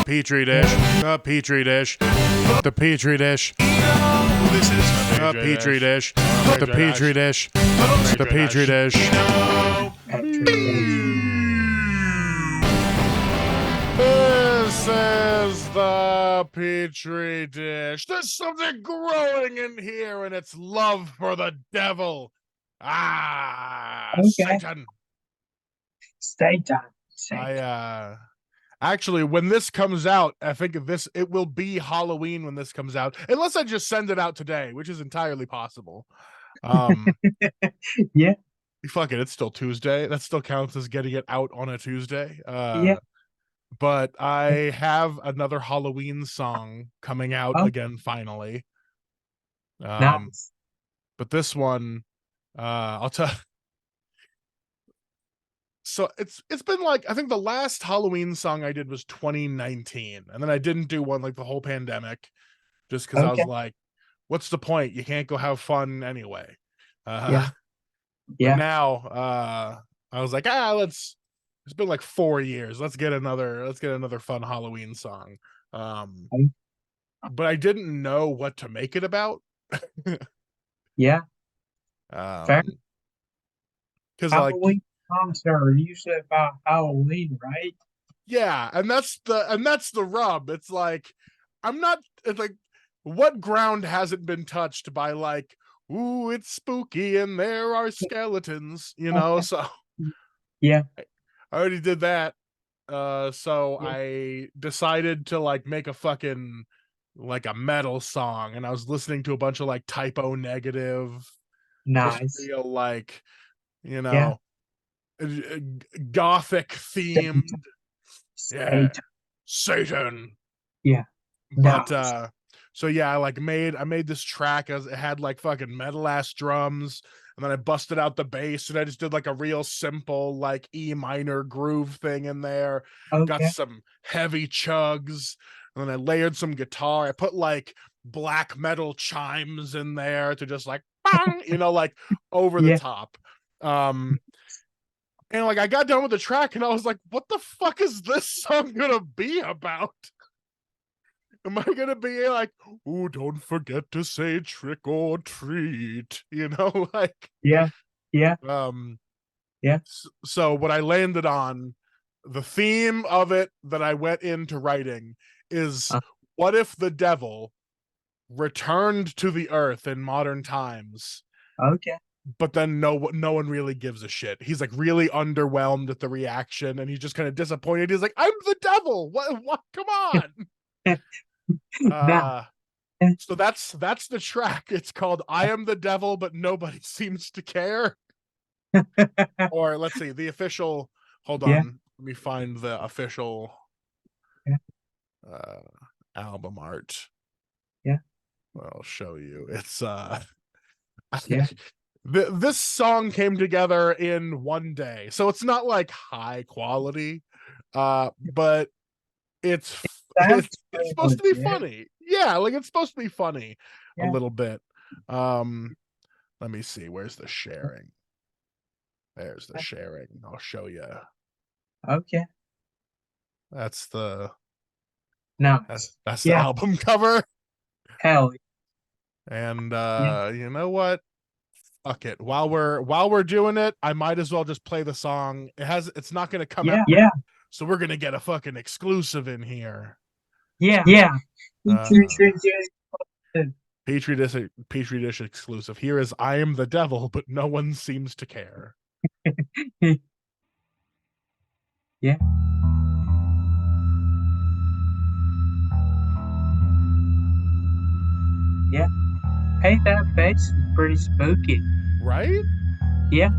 Petri dish, the Petri dish, the Petri dish, This is the Petri dish, the Petri dish, the Petri dish. This is the Petri dish. There's something growing in here, and it's love for the devil. Okay. Satan. Satan. Actually, when this comes out, I think it will be Halloween when this comes out, unless I just send it out today, which is entirely possible. Yeah. Fuck it, it's still Tuesday. That still counts as getting it out on a Tuesday. Yeah. But I have another Halloween song coming out again finally. Nice. But this one, I'll tell. So it's been like, I think the last Halloween song I did was 2019, and then I didn't do one like the whole pandemic, just because I was like, what's the point? You can't go have fun anyway. Yeah. Now I was like, it's been like 4 years. Let's get another fun Halloween song. But I didn't know what to make it about. Yeah. Fair. Because Halloween songs are usually about Halloween, right? Yeah, and that's the rub. It's like what ground hasn't been touched by like, ooh, it's spooky and there are skeletons, you know? So yeah, I already did that. So I decided to like make a fucking like a metal song, and I was listening to a bunch of like Typo Negative, nice, real like, you know, gothic themed. Satan. Yeah. But so yeah, I made this track as it had like fucking metal ass drums, and then I busted out the bass, and I just did like a real simple like E minor groove thing in there. Got some heavy chugs, and then I layered some guitar. I put like black metal chimes in there to just like bang, you know, like over the top. And like I got done with the track and I was like, what the fuck is this song gonna be about? Am I gonna be like, oh, don't forget to say trick or treat, you know, like so what I landed on, the theme of it that I went into writing is what if the devil returned to the earth in modern times? But then no one really gives a shit. He's like really underwhelmed at the reaction, and he's just kind of disappointed. He's like, I'm the devil. What? Come on. So that's the track. It's called I Am the Devil, but nobody seems to care. Or let's see, the official, hold on. Let me find the official album art. I'll show you. It's this song came together in one day, so it's not like high quality, but it's supposed to be funny. Yeah, like it's supposed to be funny a little bit. Let me see. Where's the sharing? There's the sharing. I'll show you. That's the that's the album cover. Hell. And you know what? Fuck it. While we're doing it, I might as well just play the song. It's not gonna come out. So we're gonna get a fucking exclusive in here. Petri dish exclusive. Here is I Am the Devil, but no one seems to care. Hey, that bass is pretty spooky. Right? Yeah.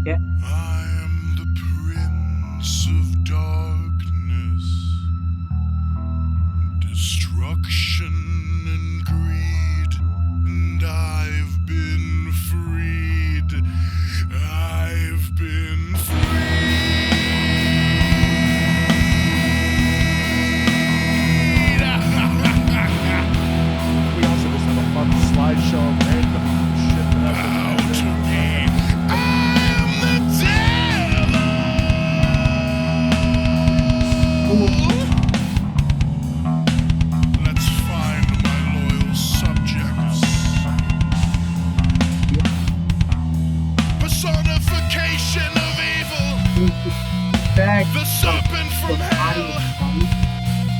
I am the Prince of Darkness, destruction and greed, and I've been freed. I've been freed. We also just have a fun slideshow of random shit that Bow to me. I am the devil. serpent from hell.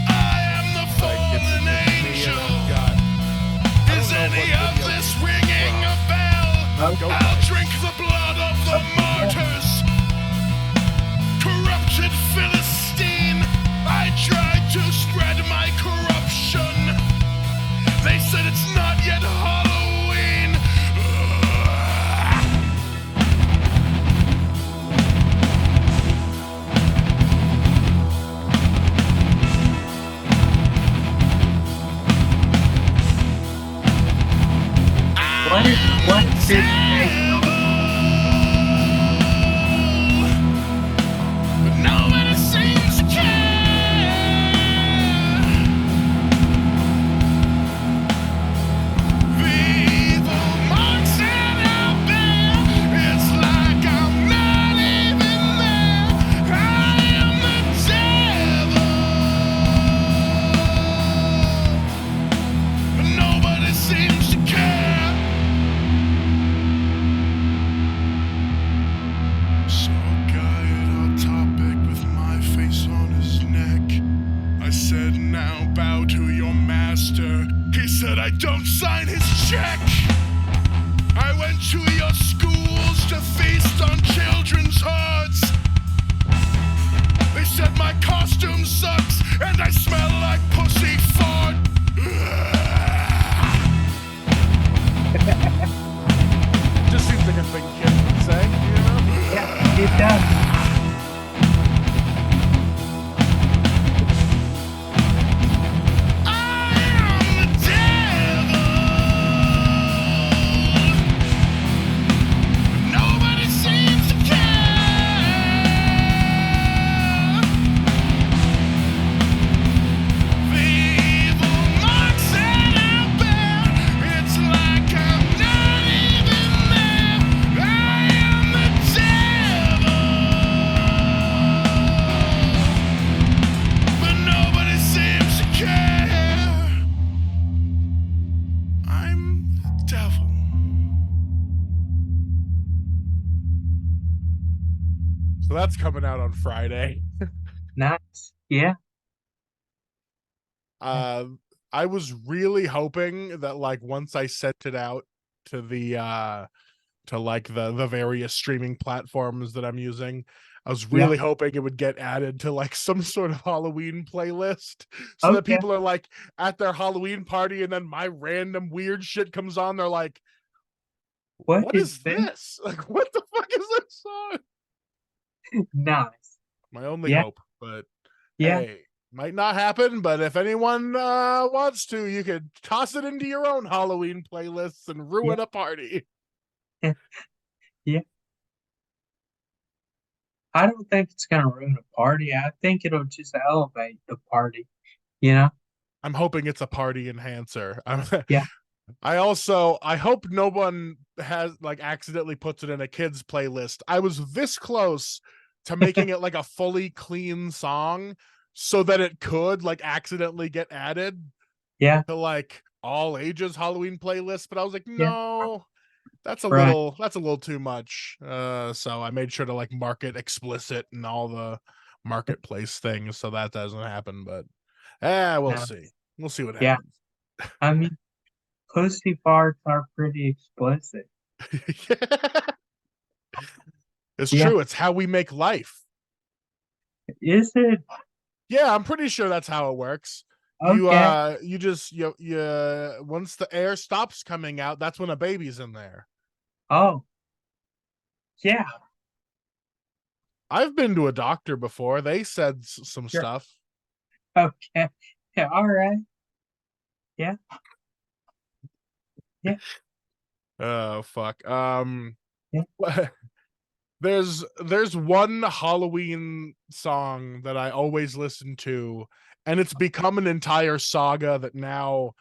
I am the fallen angel. Is any of this ringing a bell? I'll drink the blood of the martyrs. Corrupted Philistine, I tried to spread my corruption. They said it's not yet Halloween. What's this thing? But nobody seems to care. The evil marks in our bed. It's like I'm not even there. I am the devil. But nobody seems to care. Saw a guy at our topic with my face on his neck. I said, now bow to your master. He said, I don't sign his check. I went to your schools to feast on children's hearts. They said my costume sucks and I smell like pussy fart. Just seems like a thing kids would say, you know? Yeah, it does. I am the devil. Nobody seems to care. The evil marks in our bed. It's like I'm not even there. I am the devil. But nobody seems to care. I'm the devil. So that's coming out on Friday. Nice. Yeah. I was really hoping that like once I sent it out to the to like the various streaming platforms that I'm using, I was really hoping it would get added to like some sort of Halloween playlist so that Okay. people are like at their Halloween party and then my random weird shit comes on. They're like, what is this? Like, what the fuck is this song? Nice. My only Yeah. hope, but Yeah. hey, might not happen. But if anyone wants to, you could toss it into your own Halloween playlists and ruin a party. Yeah. I don't think it's gonna ruin a party. I think it'll just elevate the party, you know? I'm hoping it's a party enhancer. Yeah. I hope no one has like accidentally puts it in a kids playlist. I was this close to making it like a fully clean song so that it could like accidentally get added Yeah. to like all ages Halloween playlist, but I was like, Yeah. no, that's a Right. little too much. So I made sure to like mark it explicit and all the marketplace things so that doesn't happen. But we'll Nice. see. We'll see what Yeah. happens. I mean, pussy farts are pretty explicit. It's Yeah. true. It's how we make life. Is it? Yeah, I'm pretty sure that's how it works. Okay. You just you once the air stops coming out, that's when a baby's in there. Oh. Yeah. I've been to a doctor before. They said some Sure. stuff. Okay. Yeah. All right. Yeah. Yeah. Oh fuck. Yeah. There's one Halloween song that I always listen to, and it's become an entire saga that now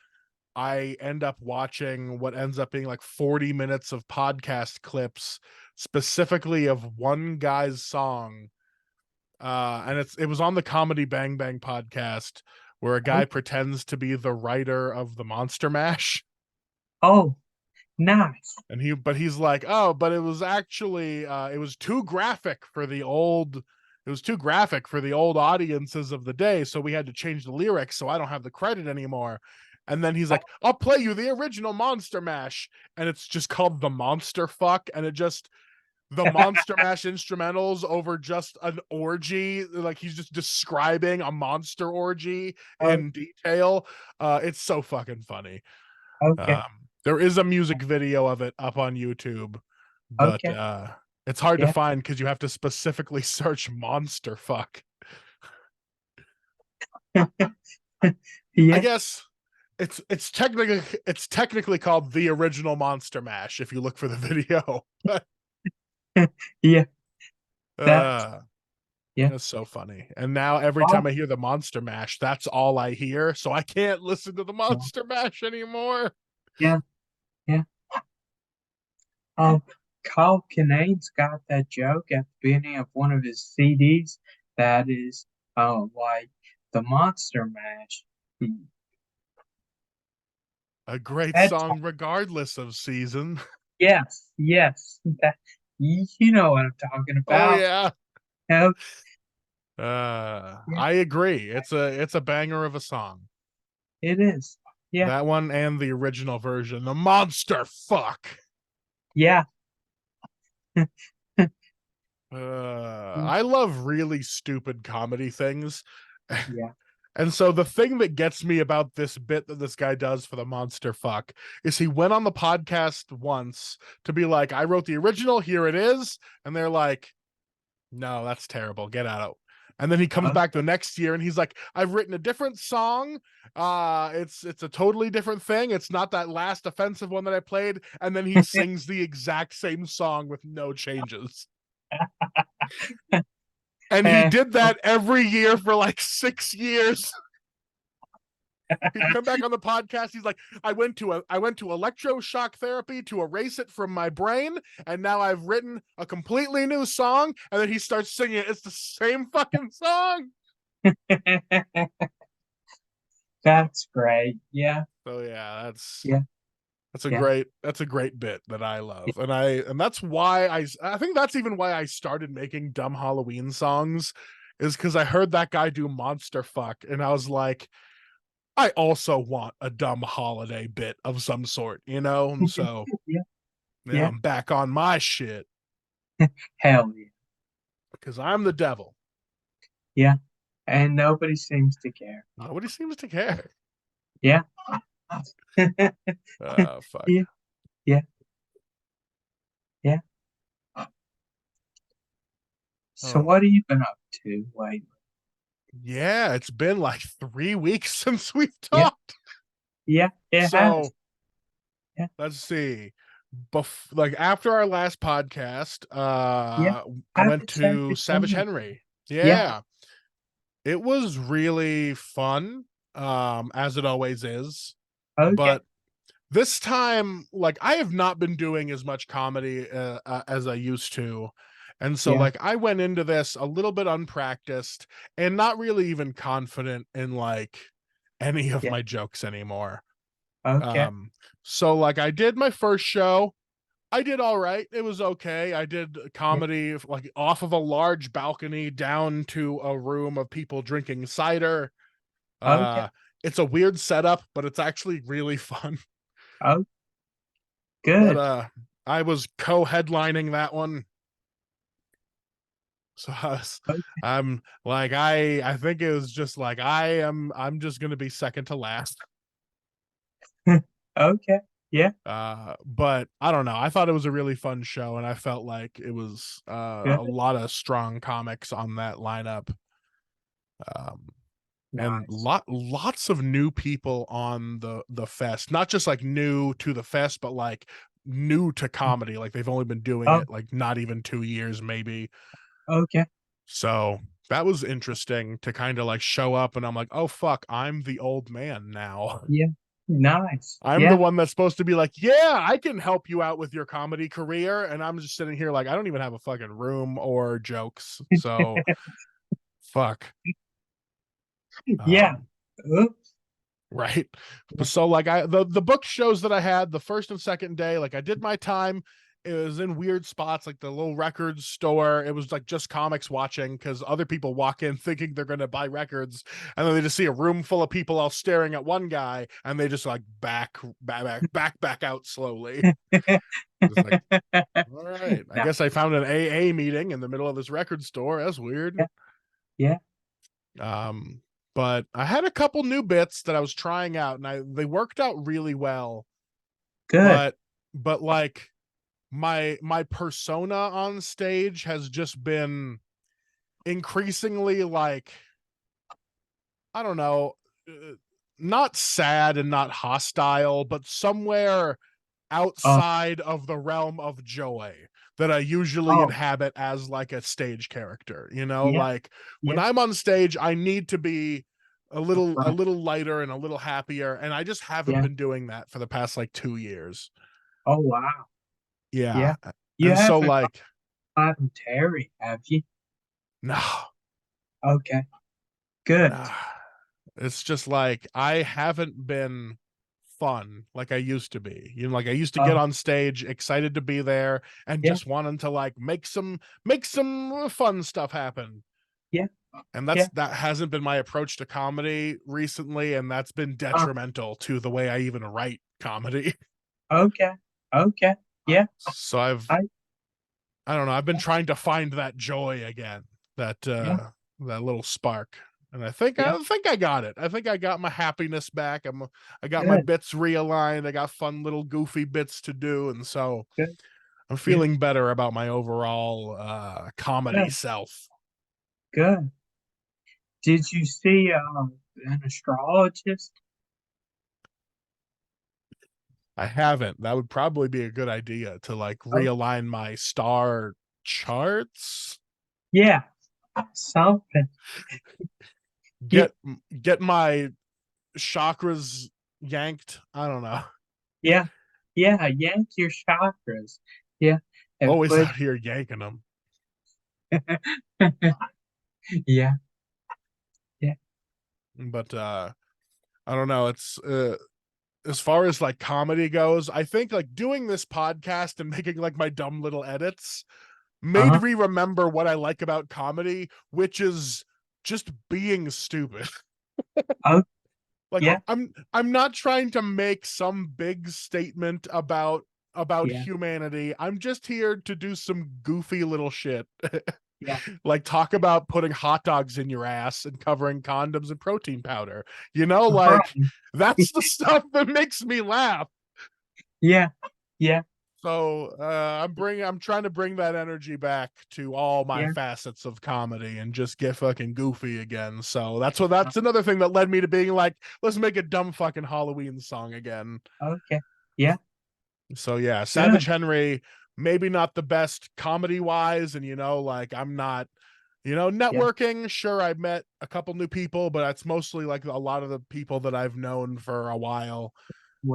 I end up watching what ends up being like 40 minutes of podcast clips specifically of one guy's song. And it was on the Comedy Bang Bang podcast where a guy Okay. pretends to be the writer of the Monster Mash. Oh, nice. And he's like, oh, but it was actually it was too graphic for the old it was too graphic for the old audiences of the day, so we had to change the lyrics so I don't have the credit anymore. And then he's like, I'll play you the original Monster Mash. And it's just called the Monster Fuck. And it just, the Monster Mash instrumentals over just an orgy. Like he's just describing a monster orgy Oh, in detail. It's so fucking funny. okay, There is a music video of it up on YouTube, but okay, it's hard to yeah, find because you have to specifically search Monster Fuck. I yeah, guess it's technically called the original Monster Mash if you look for the video. yeah. That's uh yeah. that's so funny. And now every Oh, time I hear the Monster Mash, that's all I hear. So I can't listen to the yeah, Monster Mash anymore. yeah, yeah. Um, Carl Kinane's got that joke at the beginning of one of his CDs that is, like the Monster Mash. A great That song regardless of season. yes, yes. That you know what I'm talking Oh about. yeah. Oh, yeah, I agree. It's a banger of a song. it is. Yeah, That one and the original version, the Monster Fuck. yeah, I love really stupid comedy things. yeah. And so the thing that gets me about this bit that this guy does for the Monster Fuck is he went on the podcast once to be like, I wrote the original, here it is. And they're like, no, that's terrible. Get out. And then he comes back the Okay. next year and he's like, I've written a different song. It's a totally different thing. It's not that last offensive one that I played. And then he sings the exact same song with no changes. And he did that every year for like 6 years. He'd come back on the podcast. He's like, I went to electroshock therapy to erase it from my brain, and now I've written a completely new song. And then he starts singing it. It's the same fucking song. That's great. Yeah, So yeah, that's yeah, that's a yeah, great that's a great bit that I love, and that's why I think that's even why I started making dumb Halloween songs, is because I heard that guy do Monster Fuck, and I was like, I also want a dumb holiday bit of some sort, you know? And so, yeah, yeah, yeah. I'm back on my shit Hell yeah. because I'm the devil. Yeah. And nobody seems to care. Nobody seems to care. Yeah. Fuck. Yeah, yeah, yeah. So Oh, what have you been up to lately? yeah, it's been like 3 weeks since we've Yeah, talked. yeah, it has. So Yeah, let's see. Like after our last podcast, yeah. I How went did to Savage Savage Henry? Henry. Yeah, Yeah, it was really fun, as it always is. okay. But this time, like I have not been doing as much comedy as I used to. And so Yeah, like I went into this a little bit unpracticed and not really even confident in like any of yeah, my jokes anymore. okay. Um so like I did my first show. I did all right. It was okay. I did Yeah, comedy like off of a large balcony down to a room of people drinking cider. okay. Uh it's a weird setup, but it's actually really fun. Oh, But good. I was co-headlining that one. So Okay. I'm like I think it was just like I'm just gonna be second to last. Okay. Yeah, But I don't know. I thought it was a really fun show, and I felt like it was good. a lot of strong comics on that lineup. Um, and Nice. lots of new people on the fest, not just like new to the fest, but like new to comedy. Like they've only been doing Oh, it like not even 2 years, maybe. okay. So that was interesting to kind of like show up, and I'm like, oh fuck, I'm the old man now. Yeah. Nice. I'm the Yeah. one that's supposed to be like, yeah, I can help you out with your comedy career. And I'm just sitting here like, I don't even have a fucking room or jokes. So fuck. Yeah. Um, Oops. right. Yeah. But so like the book shows that I had the first and second day, like I did my time. it was in weird spots, like the little record store. It was like just comics watching because other people walk in thinking they're going to buy records, and then they just see a room full of people all staring at one guy, and they just like back out slowly. Just like, all right, I No, guess I found an AA meeting in the middle of this record store. That's weird. yeah, yeah, Um, but I had a couple new bits that I was trying out, and they worked out really well. good. But like my persona on stage has just been increasingly like, I don't know, not sad and not hostile, but somewhere Oh, outside of the realm of joy that I usually oh, inhabit as like a stage character. You know, yeah, like when yeah, I'm on stage, I need to be a right, little lighter and a little happier, and I just haven't yeah. been doing that for the past like 2 years. Oh, wow, Yeah. yeah. You And so haven't like, gotten Terry, have you? no, Okay, good. nah. It's just like I haven't been fun like I used to be. You know, like I used to get Oh, on stage excited to be there and yeah, just wanting to like make some fun stuff happen. yeah, And yeah. that hasn't been my approach to comedy recently, and that's been Oh, detrimental to the way I even write comedy. okay, okay, yeah. So I, I don't know, I've been trying to find that joy again, that yeah, that little spark. And yeah, I think I got it. I think I got my happiness back. I got my good, bits realigned. I got fun little goofy bits to do, and so good, I'm yeah, feeling better about my overall comedy good, self. good. Did you see an astrologist? I haven't. That would probably be a good idea to like Oh, realign my star charts. yeah, something. Yeah, Get get my chakras yanked. I don't know. yeah, yeah. Yank your chakras. Yeah, and Always put. out here yanking them. Yeah, yeah. But I don't know. It's as far as like comedy goes, I think like doing this podcast and making like my dumb little edits made Uh-huh. me remember what I like about comedy, which is just being stupid. Oh, Like yeah, I'm not trying to make some big statement about yeah, humanity. I'm just here to do some goofy little shit. yeah. Like talk about putting hot dogs in your ass and covering condoms and protein powder. You know, like Right. that's the stuff that makes me laugh. Yeah, yeah, So I'm trying to bring that energy back to all my yeah. facets of comedy and just get fucking goofy again. So that's another thing that led me to being like, let's make a dumb fucking Halloween song again. Okay. Yeah, So yeah, Savage good. Henry, maybe not the best comedy wise, and you know, like I'm not, you know, Yeah, networking. Sure, I met a couple new people, but it's mostly like a lot of the people that I've known for a while,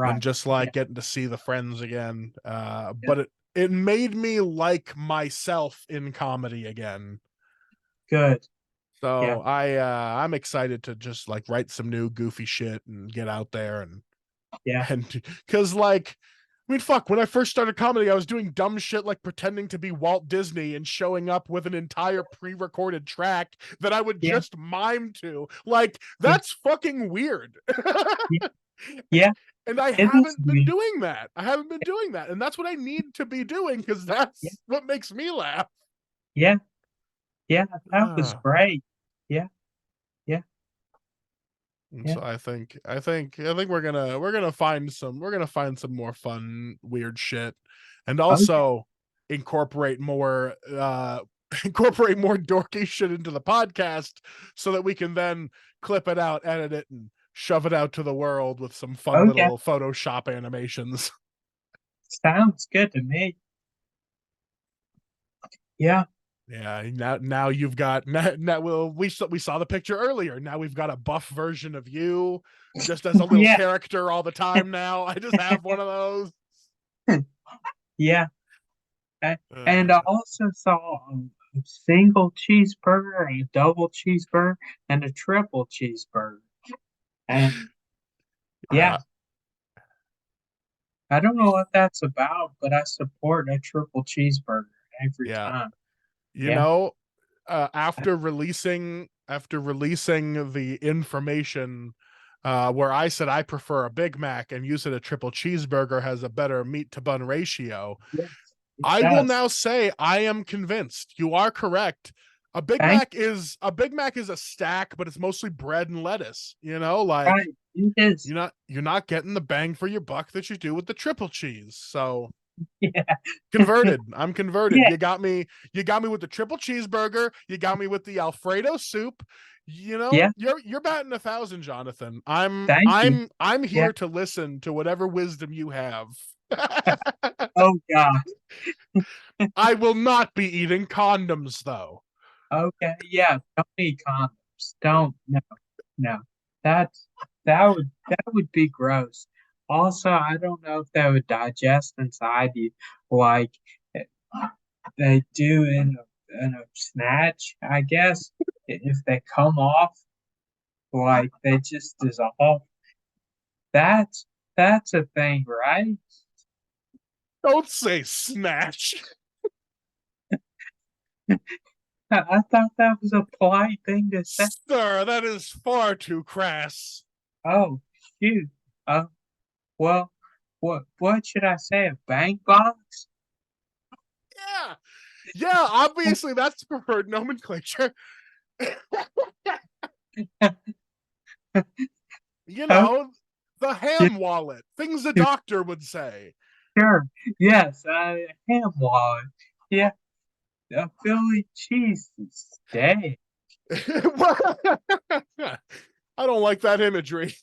and right. just Yeah, like getting to see the friends again. yeah. But it made me like myself in comedy again. Good. Yeah, So I'm excited to just like write some new goofy shit and get out there yeah, and because like I mean fuck, when I first started comedy I was doing dumb shit like pretending to be Walt Disney and showing up with an entire pre-recorded track that I would yeah, just mime to. Like yeah, that's fucking weird. yeah, yeah. And I It is haven't been weird. doing that. I haven't been doing that. And that's what I need to be doing because Yeah, that's what makes me laugh. yeah, yeah. That was Uh, great. Yeah, yeah, and yeah. so I think we're gonna find some more fun, weird shit. And Okay, also incorporate more incorporate more dorky shit into the podcast so that we can then clip it out, edit it, and shove it out to the world with some fun okay. little Photoshop animations. Sounds good to me. Yeah, Yeah, now you've got now well we saw the picture earlier. Now we've got a buff version of you just as a little yeah, character all the time now. I just have one of those. yeah. And I Uh, also saw a single cheeseburger, a double cheeseburger, and a triple cheeseburger. And yeah, uh I don't know what that's about, but I support a triple cheeseburger every Yeah. time. You Yeah, know, after releasing the information where I said I prefer a Big Mac and you said a triple cheeseburger has a better meat to bun ratio, yes, it I will does. now say I am convinced. You are correct. Thank A Big Mac is a stack, but it's mostly bread and lettuce. You know, like right. It is. you're not getting the bang for your buck that you do with the triple cheese. So Yeah. converted. I'm converted. Yeah. You got me with the triple cheeseburger. You got me with the Alfredo soup. Yeah. You're batting 1,000, Jonathan. I'm Thank you. I'm I'm Yeah. here to listen to whatever wisdom you have. Oh God. I will not be eating condoms though. Okay. Yeah. Don't need condoms. Don't. No. No. That's that would be gross. Also, I don't know if that would digest inside you like eh, they do in a snatch. I guess if they come off like they just dissolve. That's that's a thing, right? Don't say snatch. I thought that was a polite thing to say. Sir, that is far too crass. Oh, shoot. Uh, well, what should I say? A bank box? Yeah. Yeah, obviously that's preferred nomenclature. You Oh, know, the yeah, ham wallet, things a yeah, doctor would say. sure. Yes, ham wallet. Yeah, a Philly cheese steak. I don't like that imagery.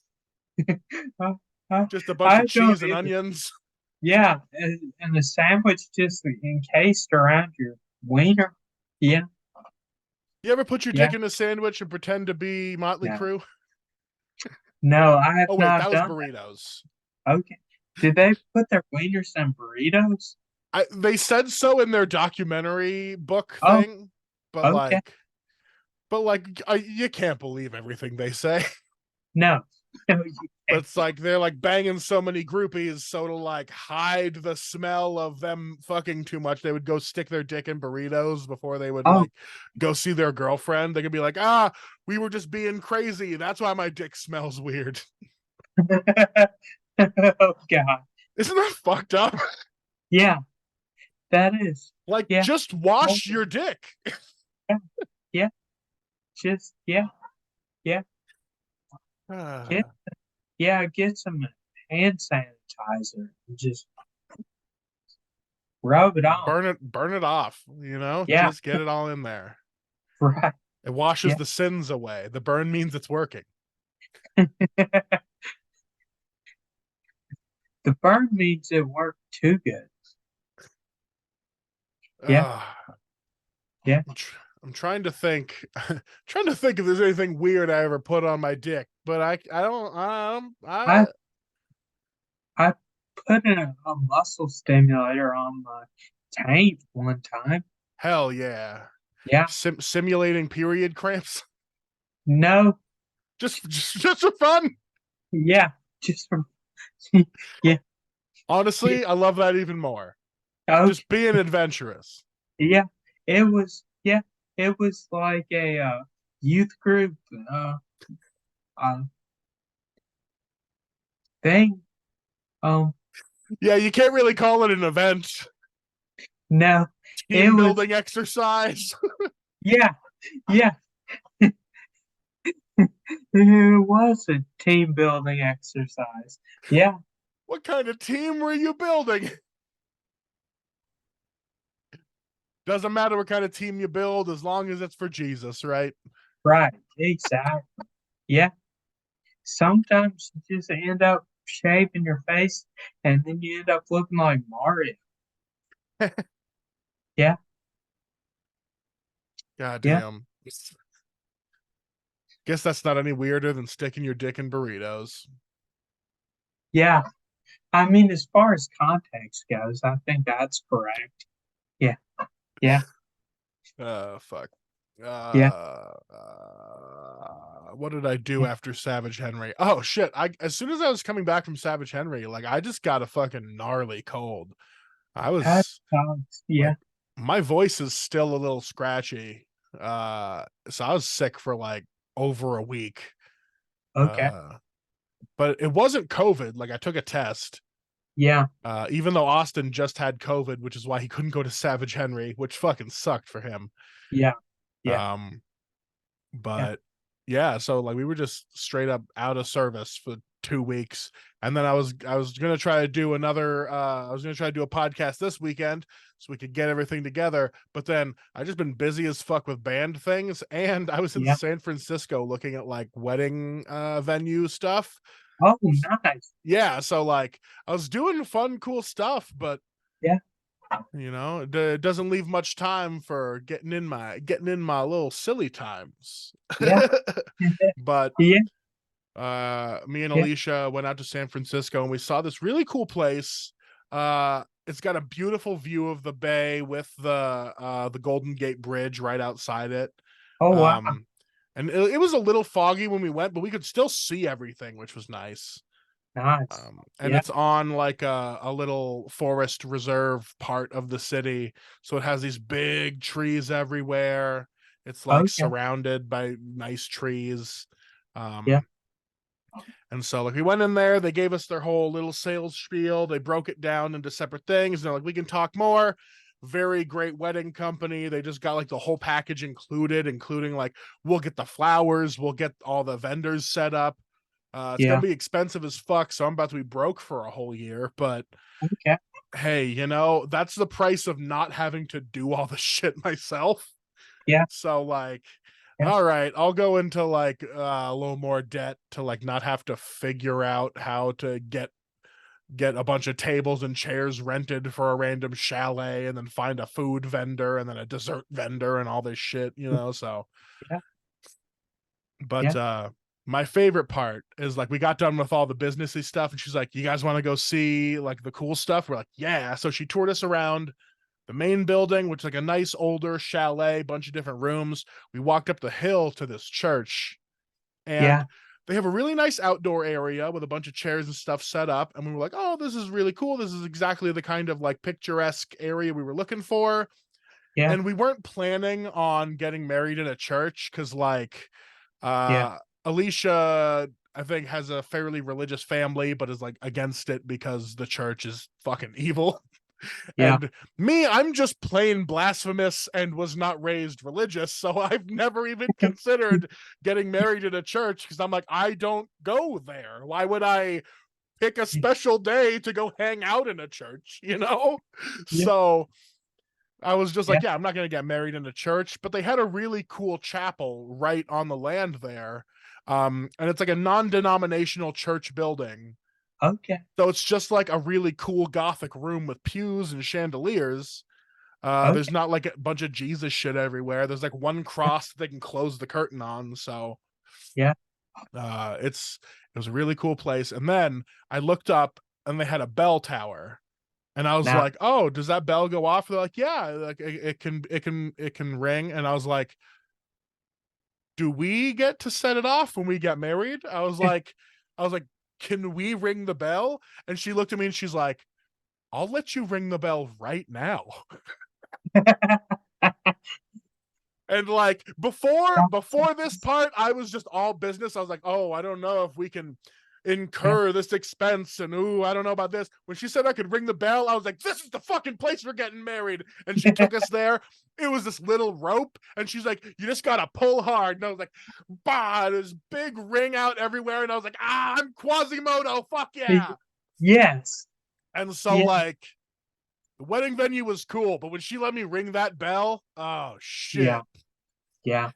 Uh, uh, Just a bunch I of don't cheese and either. onions. Yeah, and the sandwich just encased around your wiener. Yeah, You ever put your yeah. dick in a sandwich and pretend to be Motley No, Crue? no, I have Oh wait, not that was done burritos. that. Okay. Did they put their wieners in burritos? They said so in their documentary book Oh, thing, but okay. you can't believe everything they say. No, no, you But can't. it's like they're like banging so many groupies, so to like hide the smell of them fucking too much, they would go stick their dick in burritos before they would Oh, like go see their girlfriend. They could be like, we were just being crazy. That's why my dick smells weird. oh God. Isn't that fucked up? Yeah, that is. Like, Yeah. just Oh, wash your dick. yeah. Yeah. Just yeah. Get get some hand sanitizer and just rub it on. Burn it off, Yeah, just get it all in there. right. It washes Yeah. the sins away. The burn means it's working. The burn means it worked too good. Yeah, uh, yeah. I'm trying to think trying to think if there's anything weird I ever put on my dick, but I don't I I put a muscle stimulator on my tank one time. hell yeah. Yeah. Simulating period cramps. No. Just for fun. Yeah. Just from yeah. Yeah. Honestly, I love that even more. Okay. Just being adventurous. Yeah. Yeah. It was like a youth group uh thing. Um Yeah, you can't really call it an event. no. It Team was building exercise. yeah. Yeah. It was a team building exercise. Yeah. What kind of team were you building? Doesn't matter what kind of team you build as long as it's for Jesus, right? Right. Exactly. Yeah. Sometimes you just end up shaving your face and then you end up looking like Mario. Yeah, God yeah, damn. Guess that's not any weirder than sticking your dick in burritos. yeah. I mean, as far as context goes, I think that's correct. Yeah, yeah. Fuck. Yeah. What did I do Yeah. after Savage Henry? Oh shit! I as soon as I was coming back from Savage Henry, like I just got a fucking gnarly cold. I That was sounds, yeah. like, my voice is still a little scratchy. So I was sick for like over a week. Okay. But it wasn't COVID. Like I took a test. Yeah. Even though Austin just had COVID, which is why he couldn't go to Savage Henry, which fucking sucked for him. Yeah. Yeah. Um, Yeah. but yeah, so like we were just straight up out of service for 2 weeks. And then I was gonna try to do another I was gonna try to do a podcast this weekend so we could get everything together. But then I just been busy as fuck with band things, and I was in Yeah. San Francisco looking at like wedding venue stuff. Oh, nice. Yeah, so like I was doing fun, cool stuff, but Yeah. it doesn't leave much time for getting in my little silly times. Yeah. But Yeah. me and Yeah. Alicia went out to San Francisco and we saw this really cool place. It's got a beautiful view of the bay with the Golden Gate Bridge right outside it. Oh, wow. Um, and it was a little foggy when we went, but we could still see everything, which was nice. Nice. And Yeah. it's on like a little forest reserve part of the city, so it has these big trees everywhere. It's like Okay. surrounded by nice trees. Yeah. um and so like we went in there, they gave us their whole little sales spiel, they broke it down into separate things, and they're like, we can talk more. Very great wedding company. They just got like the whole package included, including like we'll get the flowers, we'll get all the vendors set up. It's gonna Yeah. be expensive as fuck, so I'm about to be broke for a whole year. But Okay. hey, that's the price of not having to do all the shit myself. Yeah. So like, Yeah. all right, I'll go into like a little more debt to like not have to figure out how to get a bunch of tables and chairs rented for a random chalet, and then find a food vendor and then a dessert vendor and all this shit. So Yeah. but Yeah. my favorite part is like we got done with all the businessy stuff and she's like, you guys want to go see like the cool stuff? We're like, yeah. So she toured us around the main building, which is like a nice older chalet, bunch of different rooms. We walked up the hill to this church, and Yeah. they have a really nice outdoor area with a bunch of chairs and stuff set up. And we were like, oh, this is really cool. This is exactly the kind of like picturesque area we were looking for. Yeah. And we weren't planning on getting married in a church because like Yeah. Alicia, I think, has a fairly religious family, but is like against it because the church is fucking evil. Yeah. And me, I'm just plain blasphemous and was not raised religious. So I've never even considered getting married in a church because I'm like, I don't go there. Why would I pick a special day to go hang out in a church? Yeah. So I was just Yeah. like, yeah, I'm not going to get married in a church, but they had a really cool chapel right on the land there. And it's like a non-denominational church building. Okay. So it's just like a really cool Gothic room with pews and chandeliers. There's Okay. not like a bunch of Jesus shit everywhere. There's like one Yeah. cross that they can close the curtain on. So Yeah. it was a really cool place. And then I looked up and they had a bell tower. And I was Now, like, "Oh, does that bell go off?" They're like, "Yeah, like it can ring." And I was like, "Do we get to set it off when we get married?" I was like, "Can we ring the bell?" And she looked at me and she's like, "I'll let you ring the bell right now." And like before this part, I was just all business. I was like, "Oh, I don't know if we can yeah. incur this expense, and ooh, I don't know about this." When she said I could ring the bell, I was like, "This is the fucking place we're getting married." And she took us there. It was this little rope, and she's like, "You just gotta pull hard." And I was like, "Bah!" This big ring out everywhere, and I was like, "Ah, I'm Quasimodo. Fuck yeah!" Yes. And so Yeah. like the wedding venue was cool, but when she let me ring that bell, oh Yeah. shit. Yeah.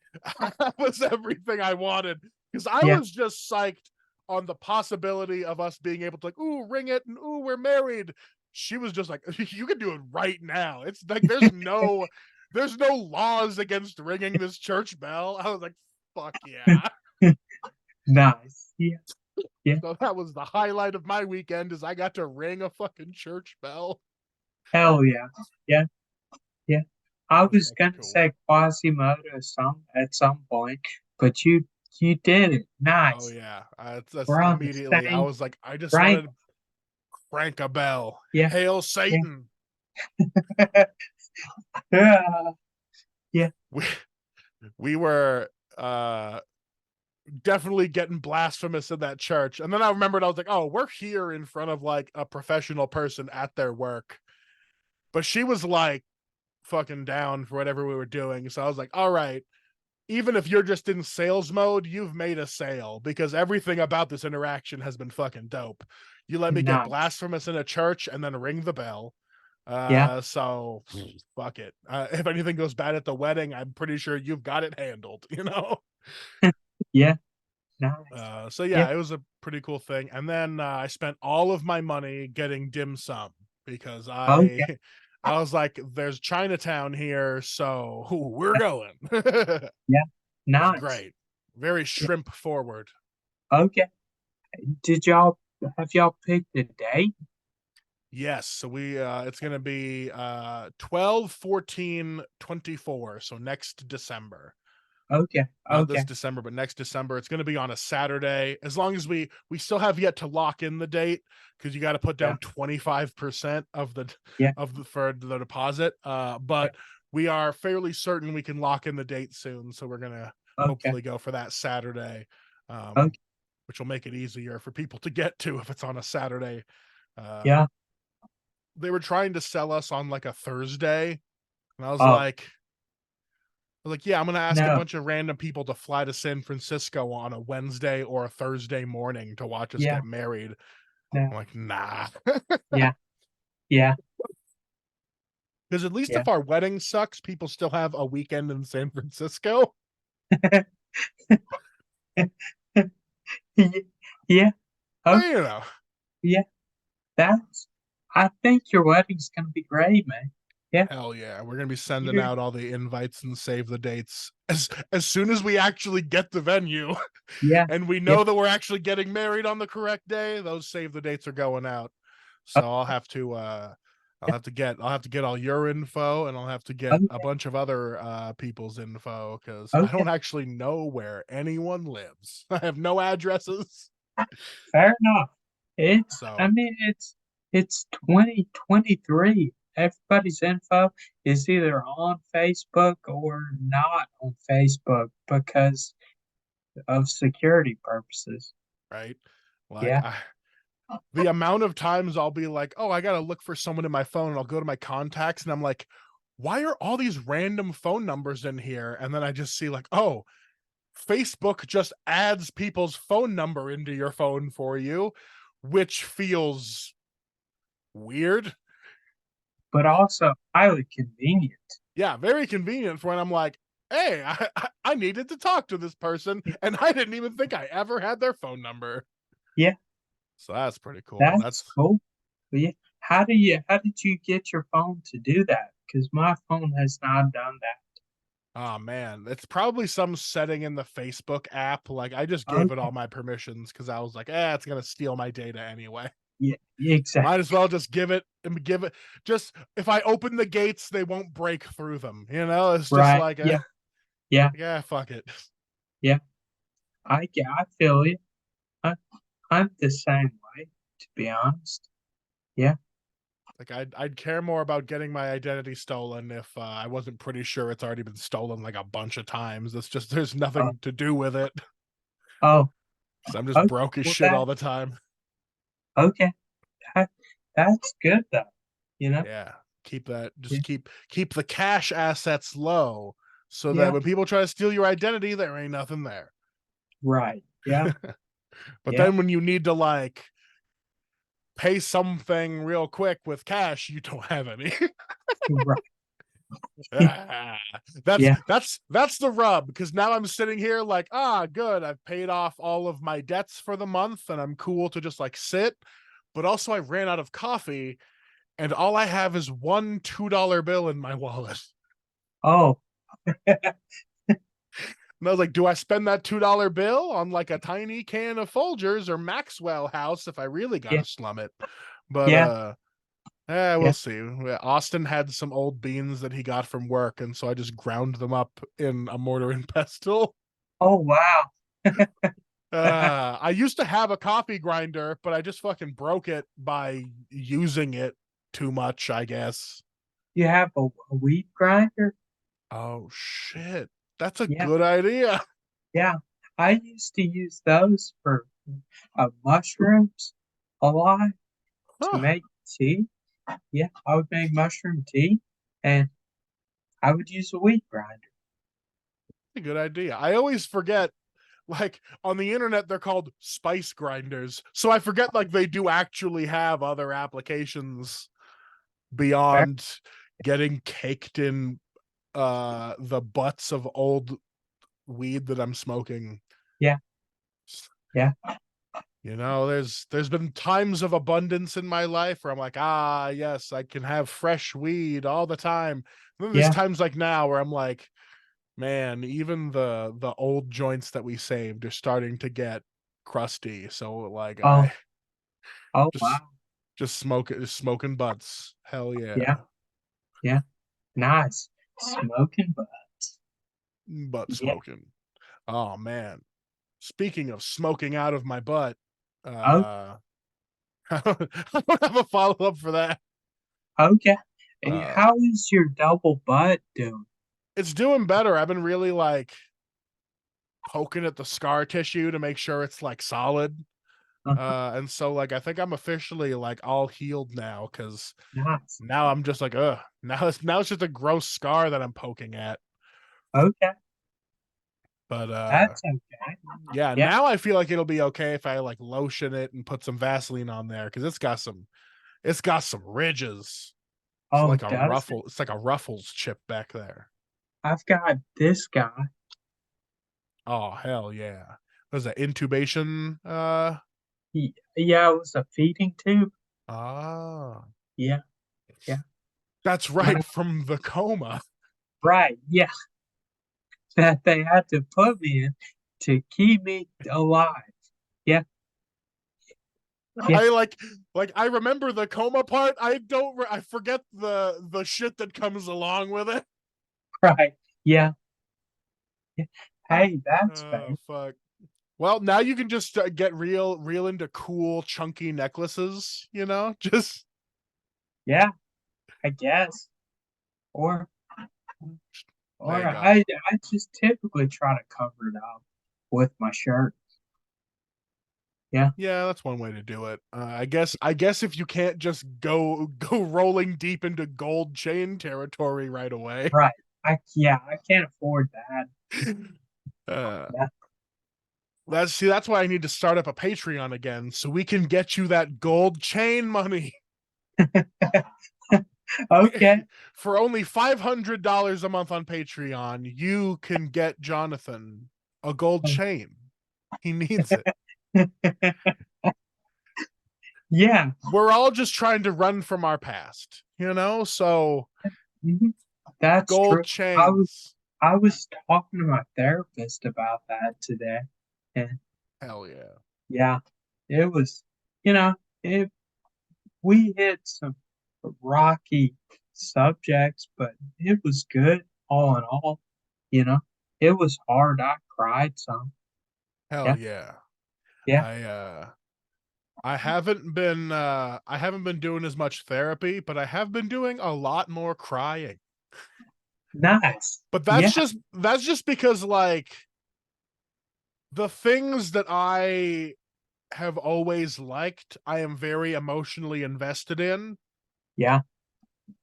That was everything I wanted, because I Yeah. was just psyched on the possibility of us being able to like, ooh, ring it, and ooh, we're married. She was just like, you can do it right now. It's like there's no laws against ringing this church bell. I was like, fuck yeah. Nice. Yeah. Yeah. So that was the highlight of my weekend, is I got to ring a fucking church bell. Hell yeah. Yeah. Yeah. I That was was fucking gonna cool. say Quasimodo at some point, but you did it. Oh Nice. yeah, that's We're on the immediately. I same was like, I just right. wanted to crank a bell. Yeah, Hail yeah. Satan! Yeah, yeah, We we were uh definitely getting blasphemous in that church, and then I remembered I was like, oh, we're here in front of like a professional person at their work, but she was like fucking down for whatever we were doing. So I was like, all right, even if you're just in sales mode, you've made a sale because everything about this interaction has been fucking dope. You let me get nice. blasphemous in a church and then ring the bell. Yeah, So fuck it. If anything goes bad at the wedding, I'm pretty sure you've got it handled, you know? yeah, nice. So Yeah, yeah, it was a pretty cool thing. And then I spent all of my money getting dim sum because I okay. I was like, there's Chinatown here, so we're going. It Yeah, was nice. great. Very Yeah, shrimp forward. okay. Did y'all have y'all picked a date? Yes, so we it's going to be 12, 14, 24, so next December. Okay, Not this okay. December, but next December. It's going to be on a Saturday. As long as we still have yet to lock in the date because you got to put Yeah, down 25% of the yeah. for the deposit. But we are fairly certain we can lock in the date soon, so we're going to Okay, hopefully go for that Saturday. okay. Which will make it easier for people to get to if it's on a Saturday. Uh Yeah. they were trying to sell us on like a Thursday, and Oh yeah, I'm gonna ask a no. bunch of random people to fly to San Francisco on a Wednesday or a Thursday morning to watch us Yeah, get married. no. I'm like, nah. Yeah, yeah, Because at least yeah. if our wedding sucks, people still have a weekend in San Francisco. Yeah. But, Okay. you know, Yeah. That's. I think your wedding's gonna be great, man. Yeah. hell yeah. We're gonna be sending You're. out all the invites and save the dates as soon as we actually get the venue Yeah. and we Yeah. know that we're actually getting married on the correct day, those save the dates are going out. Oh, So yeah. I'll have to get all your info, and I'll have to get a Okay. bunch of other people's info because I Okay. don't actually know where anyone lives. I have no addresses. Fair enough. It's. I So mean, it's 2023. Everybody's info is either on Facebook or not on Facebook because of security purposes. right. Like Yeah. the amount of times I'll be like, oh, I gotta look for someone in my phone, and I'll go to my contacts and I'm like, why are all these random phone numbers in here? And then I just see like, oh, Facebook just adds people's phone number into your phone for you, which feels weird. But also highly convenient. Yeah, very convenient for when I'm like, hey, I needed to talk to this person, and I didn't even think I ever had their phone number. Yeah, So that's pretty cool. that's cool. But yeah, how did you get your phone to do that? Because my phone has not done that. Oh man, it's probably some setting in the Facebook app. Like I just gave it Okay. all my permissions because I was like, it's gonna steal my data anyway. Yeah, exactly. Might as well just give it. Just if I open the gates, they won't break through them. You know, it's just Right. like Yeah. Yeah. yeah, fuck it. Yeah. I feel you. I, I'm the same way, to be honest. Yeah. Like I'd care more about getting my identity stolen if I wasn't pretty sure it's already been stolen like a bunch of times. It's just there's Oh. nothing to do with it. Oh. So I'm just Okay. broke as Well, shit all the time. okay. That, that's good though. You know. Yeah. Keep that Yeah. just keep the cash assets low so that Yeah. when people try to steal your identity, there ain't nothing there. Right. Yeah. But Yeah. then when you need to like pay something real quick with cash, you don't have any. Right. Ah, Yeah. that's the rub because now I'm sitting here like, good, I've paid off all of my debts for the month and I'm cool to just like sit. But also I ran out of coffee and all I have is one $2 bill in my wallet. Oh. And I was like, do I spend that $2 bill on like a tiny can of Folgers or Maxwell House if I really Yeah. gotta slum it? But Yeah. We'll Yeah. see. Austin had some old beans that he got from work, and so I just ground them up in a mortar and pestle. Oh wow. I used to have a coffee grinder, but I just fucking broke it by using it too much, I guess. You have a weed grinder? Oh shit. That's a Yeah, good idea. yeah. I used to use those for mushrooms a lot to Huh. make tea. Yeah, I would make mushroom tea, and I would use a weed grinder. A good idea. I always forget, like on the internet they're called spice grinders. So I forget like they do actually have other applications Fair? beyond getting caked in the butts of old weed that I'm smoking. Yeah, yeah, You know, there's been times of abundance in my life where I'm like, ah, yes, I can have fresh weed all the time. And then there's yeah. times like now where I'm like, man, even the old joints that we saved are starting to get crusty. So like Oh, I oh just wow. just smoking butts. Hell Yeah, yeah. yeah. Nice. Smoking butt. Butt Yeah. smoking. Oh man. Speaking of smoking out of my butt, Oh, I don't have a follow-up for that. okay. Uh How is your double butt doing? it's doing better. I've been really like poking at the scar tissue to make sure it's like solid. Uh-huh. And so like I think I'm officially like all healed now because Nice. now I'm just like, now it's just a gross scar that I'm poking at. Okay. But That's okay. yeah, Yeah. now I feel like it'll be okay if I like lotion it and put some Vaseline on there because it's got some ridges. It's Oh, like a does it? ruffle, it's like a ruffles chip back there. I've got this guy. Oh hell yeah. Was that intubation? Yeah, it was a feeding tube. Ah, Yeah, yeah. that's And right from the coma. right, yeah. That they had to put me in to keep me alive. Yeah, yeah, I like I remember the coma part. I forget the shit that comes along with it. right. Yeah, yeah. Hey, that's Oh fair. fuck. Well, now you can just get real into cool chunky necklaces, you know? Just Yeah, I guess. Or there or you go. I just typically try to cover it up with my shirt. Yeah, Yeah, that's one way to do it. I guess if you can't just go rolling deep into gold chain territory right away. right. I can't afford that. Uh Yeah. that's why I need to start up a Patreon again so we can get you that gold chain money. Okay. For only $500 a month on Patreon, you can get Jonathan a gold chain. He needs it. Yeah. We're all just trying to run from our past, you know? So Mhm. That's gold true. I was chains. I was talking to my therapist about that today, and Hell yeah. yeah, it was, you know, it we hit some rocky subjects, but it was good all in all. You know, it was hard. I cried some. Hell Yeah, yeah. yeah, I haven't been doing as much therapy, but I have been doing a lot more crying. nice. But Yeah, that's just because like the things that I have always liked, I am very emotionally invested in. yeah,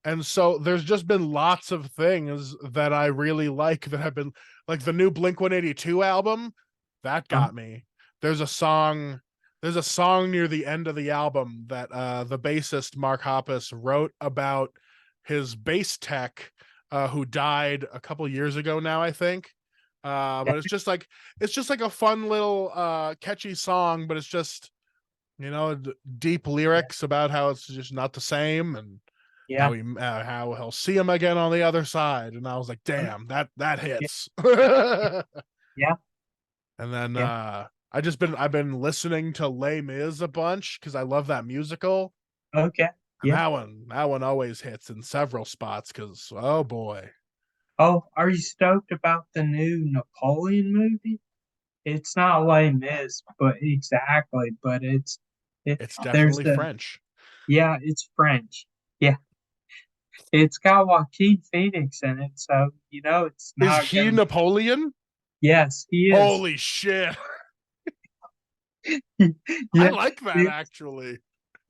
And so there's just been lots of things that I really like that have been like the new Blink 182 album that uh, got me. There's a song there's a song near the end of the album that the bassist Mark Hoppus wrote about his bass tech who died a couple years ago now, I think. yeah, But it's just like a fun little catchy song, but it's just deep lyrics about how it's just not the same and yeah, how he'll see him again on the other side. And I was like, uh, damn, that yeah, hits. yeah, And then yeah. I've been listening to Les Mis a bunch because I love that musical. Okay. And Yeah. that one always hits in several spots because oh boy, Oh, are you stoked about the new Napoleon movie? It's not Les Mis, but exactly, but it's there's definitely the French. yeah, it's French. Yeah, it's got Joaquin Phoenix in it, so you know it's Is not he gonna. Napoleon? Yes, he is. Holy shit. I Yeah, like that it, actually.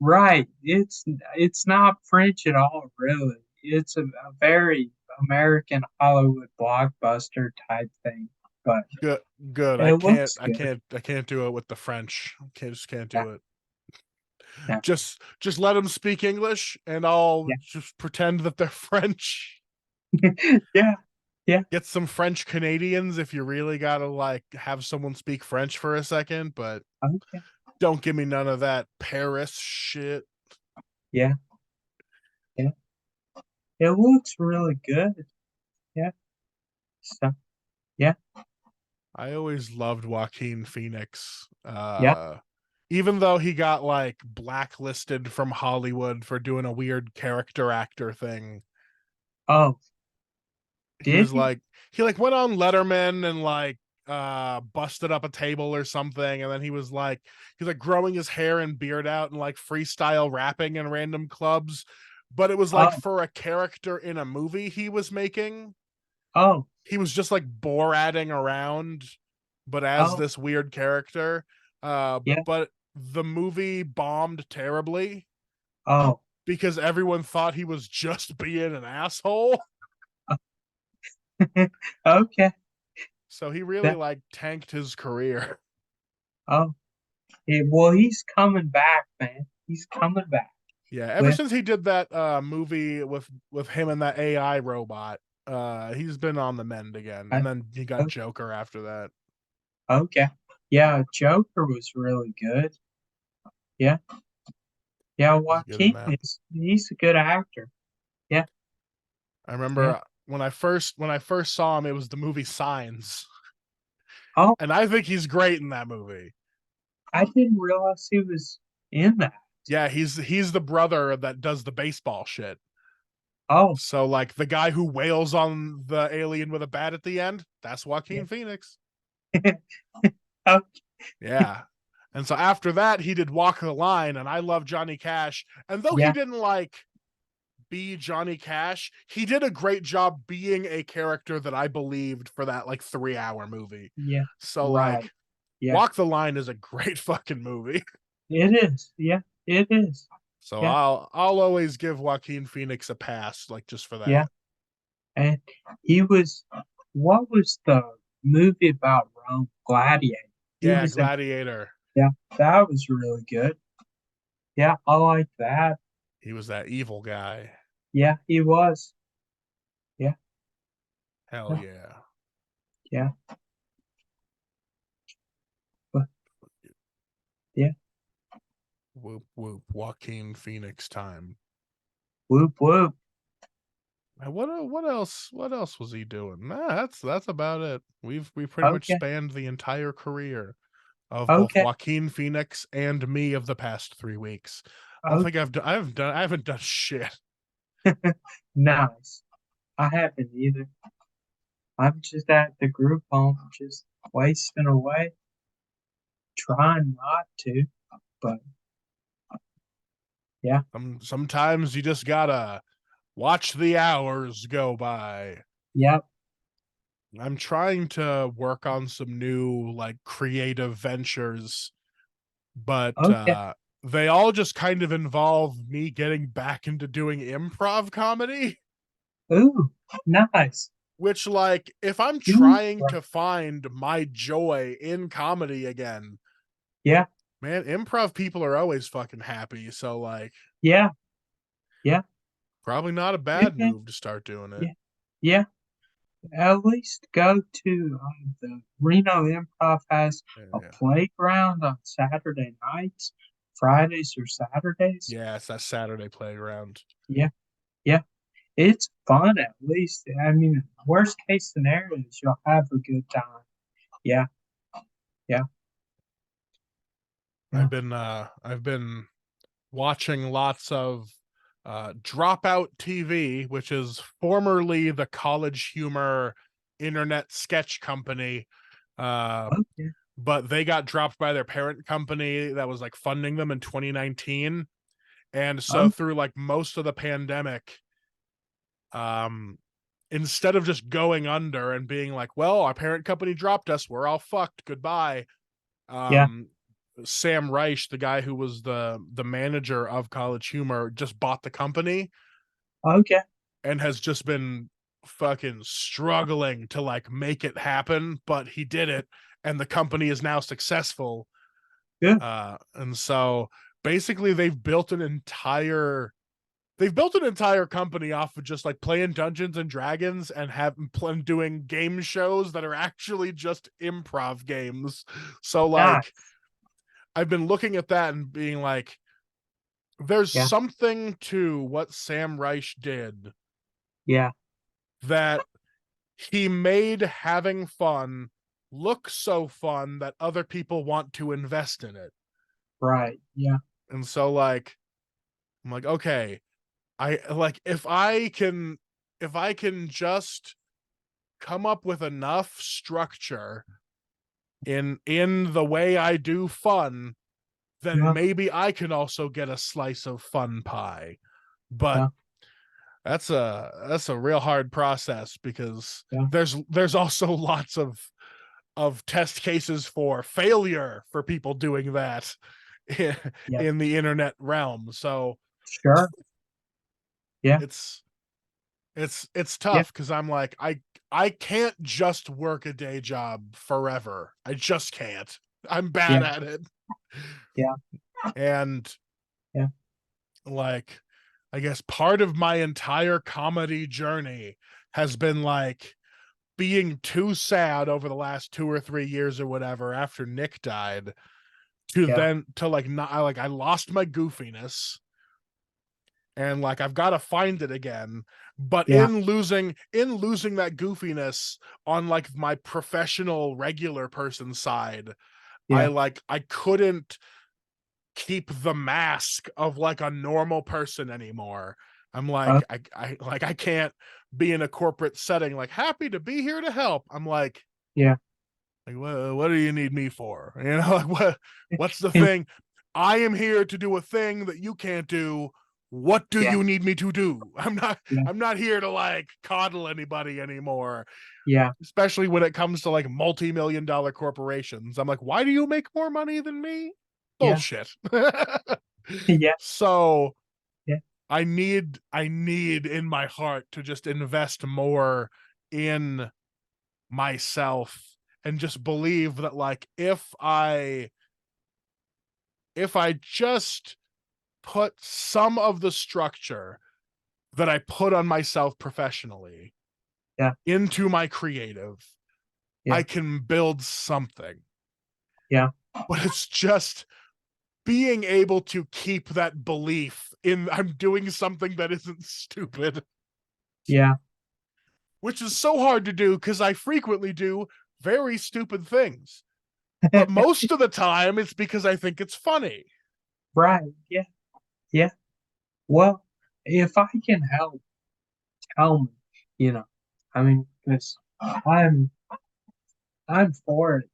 right. It's not French at all, really. It's a very American Hollywood blockbuster type thing, but Good, good. it looks good. I can't do it with the French. Just can't Yeah, do it. yeah, Just let them speak English, and I'll yeah, just pretend that they're French. yeah, yeah. Get some French Canadians if you really gotta like have someone speak French for a second, but Okay. don't give me none of that Paris shit. Yeah, yeah. It looks really good. Yeah. So yeah, I always loved Joaquin Phoenix. yeah. Even though he got like blacklisted from Hollywood for doing a weird character actor thing. Oh, He did was he? like he like went on Letterman and like busted up a table or something, and then he was like growing his hair and beard out and like freestyle rapping in random clubs, but it was like Oh, for a character in a movie he was making. oh, He was just like Borating around, but as oh, this weird character. yeah. But the movie bombed terribly Oh, because everyone thought he was just being an asshole. okay. So he really That, like tanked his career. oh, well, he's coming back, man. He's coming back Yeah, ever with, since he did that movie with him and that AI robot, he's been on the mend again. uh, And then he got Joker after that. okay. Yeah, Joker was really good. Yeah, yeah. He's good in Joaquin that. is he's a good actor. Yeah, I yeah. remember when I first saw him, it was the movie Signs. Oh, And I think he's great in that movie. I didn't realize he was in that. Yeah, he's the brother that does the baseball shit. Oh, So like the guy who wails on the alien with a bat at the end, that's yeah. Joaquin Phoenix. Oh, Yeah. And so after that, he did Walk the Line, and I love Johnny Cash. And though he yeah, didn't like be Johnny Cash, he did a great job being a character that I believed for that like 3 hour movie. yeah. So Right. like Yeah, Walk the Line is a great fucking movie. it is. Yeah, it is. So Yeah, I'll always give Joaquin Phoenix a pass, like just for yeah. that. And he was, what was the movie about Rome? Gladiator. He Yeah, was in, Gladiator. yeah, that was really good. Yeah, I like that. He was that evil guy. Yeah, he was. Yeah, Hell yeah, yeah. yeah. But yeah, Whoop whoop. Joaquin Phoenix time. whoop whoop. What else? What else was he doing? Nah, that's about it. We pretty much Okay, spanned the entire career of both okay, Joaquin Phoenix and me of the past 3 weeks. I don't think okay. I haven't done shit. Nice. I haven't either. I'm just at the group home, just wasting away, trying not to, but yeah, Sometimes you just gotta watch the hours go by. yep, I'm trying to work on some new like creative ventures, but okay. they all just kind of involve me getting back into doing improv comedy. Ooh, nice. Which, like, if I'm Ooh, trying to find my joy in comedy again, yeah, man, improv people are always fucking happy. So, like, yeah, yeah. probably not a It, bad it, move to start doing it. yeah, yeah. At least go to the Reno Improv has a Yeah, playground on Saturday nights, Fridays or Saturdays. yeah, it's that Saturday playground. Yeah, yeah. It's fun at least. I mean, worst case scenario is you'll have a good time. Yeah, yeah, yeah. I've been watching lots of Dropout TV, which is formerly the College Humor internet sketch company. Okay. But they got dropped by their parent company that was like funding them in 2019. And so Oh, through like most of the pandemic, um, instead of just going under and being like, well, our parent company dropped us, we're all fucked, goodbye. yeah. Um, Sam Reich, the guy who was the manager of College Humor, just bought the company Okay. and has just been fucking struggling to like make it happen, but he did it, and the company is now successful. Good. And so basically they've built an entire company off of just like playing Dungeons and Dragons and doing game shows that are actually just improv games. So like Nice. I've been looking at that and being like, there's Yeah. something to what Sam Reich did Yeah. that he made having fun look so fun that other people want to invest in it. Right. Yeah. And so like I'm like, okay, I like if I can just come up with enough structure in the way I do fun, then Yeah. maybe I can also get a slice of fun pie. But Yeah. that's a real hard process because Yeah. there's also lots of test cases for failure for people doing that Yeah. in the internet realm. So Sure. Yeah. it's it's Yeah. tough because I'm like I can't just work a day job forever. I just can't. I'm bad Yeah. at it. Yeah. And Yeah. like I guess part of my entire comedy journey has been like being too sad over the last 2 or 3 years or whatever after Nick died to Yeah. then to like not like I lost my goofiness and like I've got to find it again. But Yeah. in losing that goofiness on like my professional regular person side, Yeah. I couldn't keep the mask of like a normal person anymore. I'm Uh, like I can't be in a corporate setting like happy to be here to help. I'm yeah. like what do you need me for? You know, like what's the thing? I am here to do a thing that you can't do. What do Yeah. you need me to do? Yeah. I'm not here to like coddle anybody anymore, Yeah. especially when it comes to like multi-million dollar corporations. I'm like, why do you make more money than me? Yeah. Bullshit. Yeah. So Yeah. I need in my heart to just invest more in myself and just believe that like if I just put some of the structure that I put on myself professionally Yeah. into my creative, Yeah. I can build something. Yeah. But it's just being able to keep that belief in I'm doing something that isn't stupid, Yeah. which is so hard to do because I frequently do very stupid things. But most of the time, it's because I think it's funny. Right. Yeah. Yeah. Well, if I can help, tell me, you know, I mean, because I'm for it,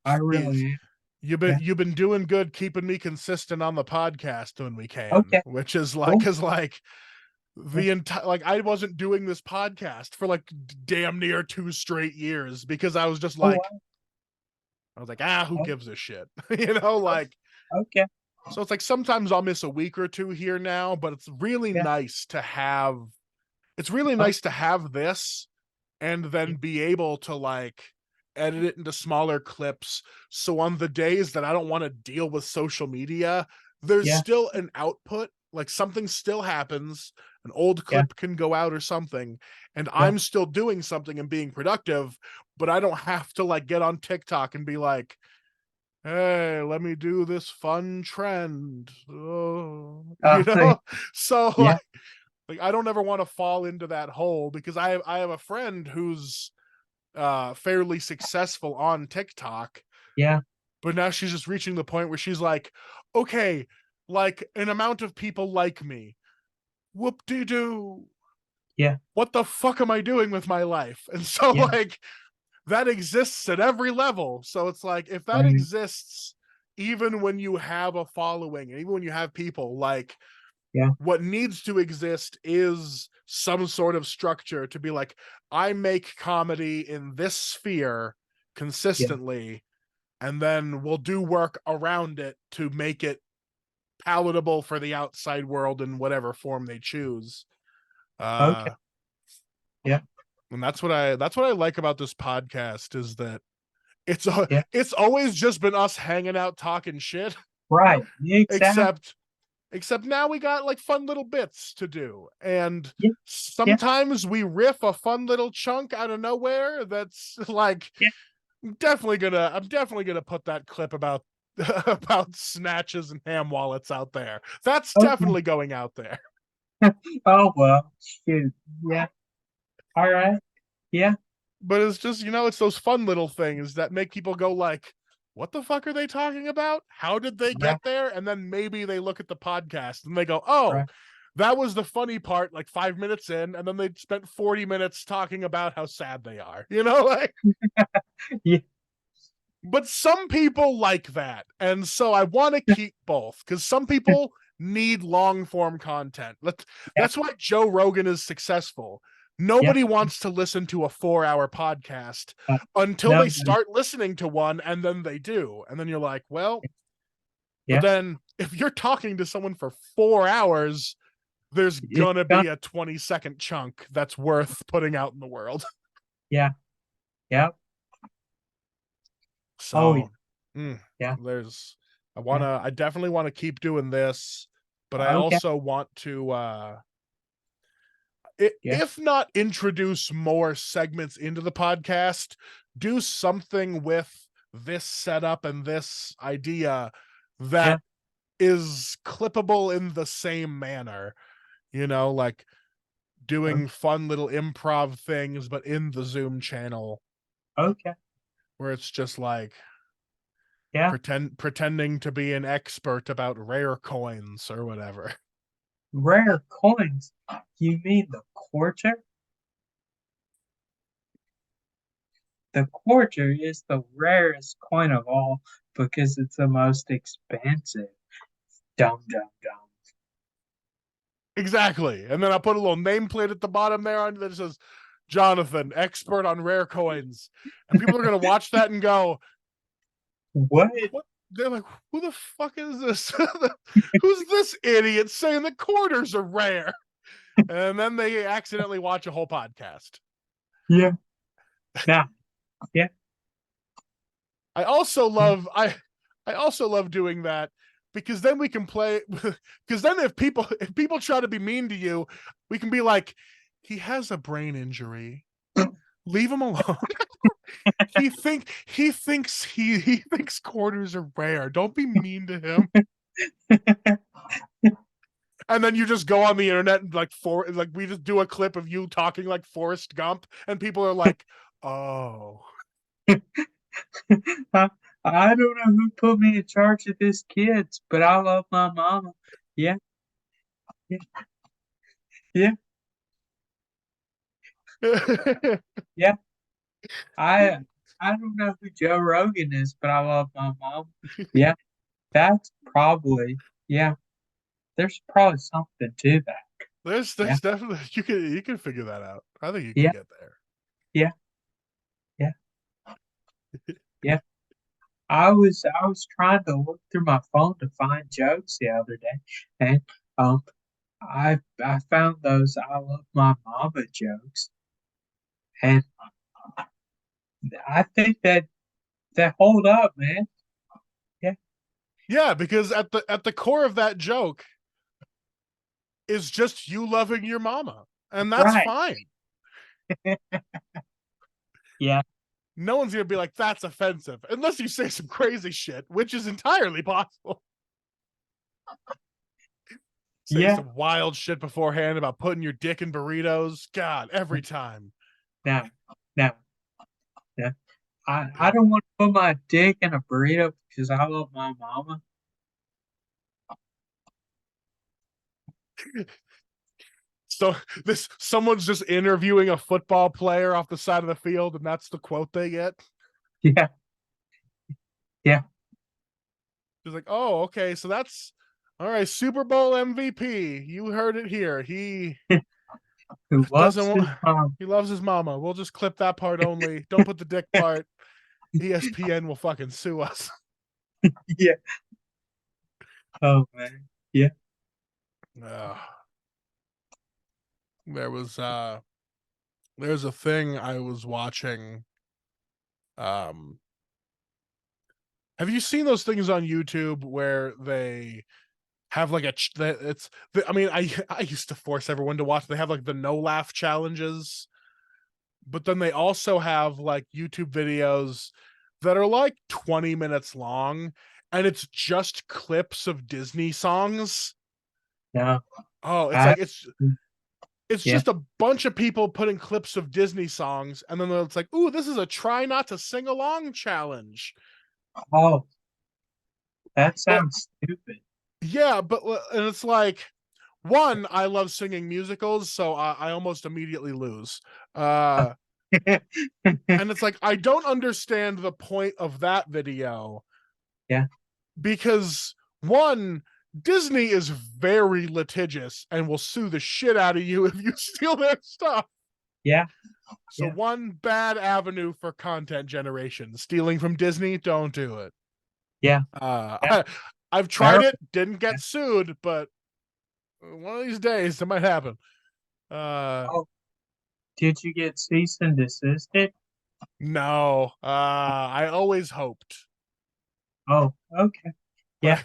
I You- really am. You've been Yeah. you've been doing good, keeping me consistent on the podcast when we can, Okay. which is like Cool. because like Yeah. the entire like I wasn't doing this podcast for like damn near 2 straight years because Oh, wow. I was like who Oh, gives a shit, you know, oh, like okay. so it's like sometimes I'll miss a week or two here now, but Yeah. it's really Oh, nice to have this and yeah. then be able to like edit it into smaller clips. So on the days that I don't want to deal with social media, there's Yeah. still an output, like something still happens, an old Yeah. clip can go out or something, and Yeah. I'm still doing something and being productive, but I don't have to like get on TikTok and be like, hey, let me do this fun trend. Oh, Hey, So yeah. like I don't ever want to fall into that hole because I have a friend who's fairly successful on TikTok, Yeah. but now she's just reaching the point where she's like, okay, like an amount of people like me. Whoop-de-doo. Yeah. What the fuck am I doing with my life? And so Yeah. like that exists at every level. So it's like if that Right. exists even when you have a following and even when you have people, like Yeah. what needs to exist is some sort of structure to be like, I make comedy in this sphere Yeah. consistently, and then we'll do work around it to make it palatable for the outside world in whatever form they choose. Okay. Yeah. And that's what I like about this podcast is that it's Yeah. it's always just been us hanging out talking shit, Right. Exactly. except now we got like fun little bits to do, and Yeah. Yeah. sometimes we riff a fun little chunk out of nowhere that's like Yeah. I'm definitely gonna put that clip about about snatches and ham wallets out there. That's Okay. definitely going out there. Oh well. Shoot. Yeah. All right. Yeah. But it's just, it's those fun little things that make people go like, what the fuck are they talking about? How did they Yeah. get there? And then maybe they look at the podcast and they go, oh, Right. that was the funny part like 5 minutes in, and then they spent 40 minutes talking about how sad they are. Like, Yeah. but some people like that. And so I want to keep both because some people need long form content. Yeah. That's why Joe Rogan is successful. Yeah. Nobody wants to listen to a 4-hour podcast Uh, until no. they start listening to one, and then they do. And then you're like, well, but Yeah. then if you're talking to someone for 4 hours, there's It's gonna done. be a 20-second chunk that's worth putting out in the world. Yeah. Yeah. Oh yeah. So, Yeah. there's, Yeah. I definitely want to keep doing this, but I Okay. also want to, Yeah. if not introduce more segments into the podcast, do something with this setup and this idea Yeah. that is clippable in the same manner, like doing fun little improv things, but in the Zoom channel Okay. where it's just like, Yeah. pretending to be an expert about rare coins or whatever. Rare coins. You mean the quarter? The quarter is the rarest coin of all because it's the most expensive. Dum dum dum. Exactly. And then I'll put a little nameplate at the bottom there on that says Jonathan, expert on rare coins. And people are gonna watch that and go, What? what? They're like, who the fuck is this? Who's this idiot saying the quarters are rare? And then they accidentally watch a whole podcast. Yeah. Nah. Yeah. I also Yeah. love doing that because then we can play because then if people try to be mean to you, we can be like, he has a brain injury. Leave him alone. he thinks quarters are rare. Don't be mean to him. And then you just go on the internet and like we just do a clip of you talking like Forrest Gump, and people are like, oh. I, I don't know who put me in charge of this kids, but I love my mama. Yeah. Yeah. Yeah. Yeah. I I don't know who Joe Rogan is, but I love my mom. Yeah. That's probably yeah. There's probably something to that. Yeah. There's definitely you can figure that out. I think you can Yeah. get there. Yeah. Yeah. Yeah. I was trying to look through my phone to find jokes the other day, and um I found those I love my mama jokes, and I think that hold up, man. Yeah, Yeah, because at the core of that joke is just you loving your mama, and that's right. fine. Yeah, No one's gonna be like, that's offensive, unless you say some crazy shit, which is entirely possible. Say yeah. some wild shit beforehand about putting your dick in burritos. God, every time. Now, now, now. I don't want to put my dick in a burrito because I love my mama. So this someone's just interviewing a football player off the side of the field, and that's the quote they get. Yeah. Yeah. He's like, "Oh, okay, so that's all right. Super Bowl MVP. You heard it here. He Who doesn't loves his want. mom. He loves his mama. We'll just clip that part only. Don't put the dick part. ESPN will fucking sue us." Yeah. Oh man. Yeah. Uh, there was there's a thing I was watching. Um, have you seen those things on YouTube where they have like it's I mean I used to force everyone to watch. They have like the no laugh challenges, but then they also have like YouTube videos that are like 20 minutes long, and it's just clips of Disney songs. No. Oh, it's I like it's yeah. just a bunch of people putting clips of Disney songs, and then it's like, ooh, this is a try not to sing along challenge. Oh, that But sounds stupid. yeah, but and it's like, one, I love singing musicals, so I almost immediately lose. And it's like, I don't understand the point of that video Yeah. because, one, Disney is very litigious and will sue the shit out of you if you steal their stuff. Yeah. So, Yeah. one bad avenue for content generation: stealing from Disney, don't do it. Yeah. Yeah. I've tried Terrible. it, didn't Yeah. get sued, but one of these days it might happen. Oh, did you get cease and desisted? No, I always hoped, Oh, okay. but Yeah.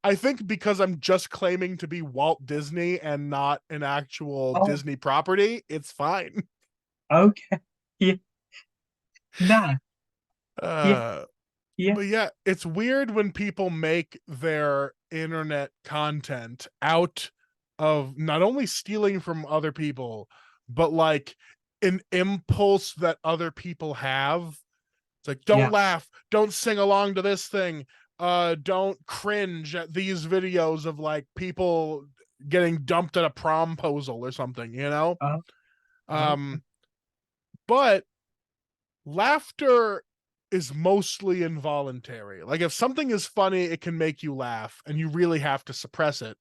I think because I'm just claiming to be Walt Disney and not an actual Oh, Disney property, it's fine. okay. Yeah. Nah. Yeah. Uh, Yeah. but yeah, it's weird when people make their internet content out of not only stealing from other people, but like an impulse that other people have. It's like, don't Yeah. laugh, don't sing along to this thing, don't cringe at these videos of like people getting dumped at a promposal or something, you know? Oh, okay. Um, but laughter is mostly involuntary. Like if something is funny, it can make you laugh and you really have to suppress it.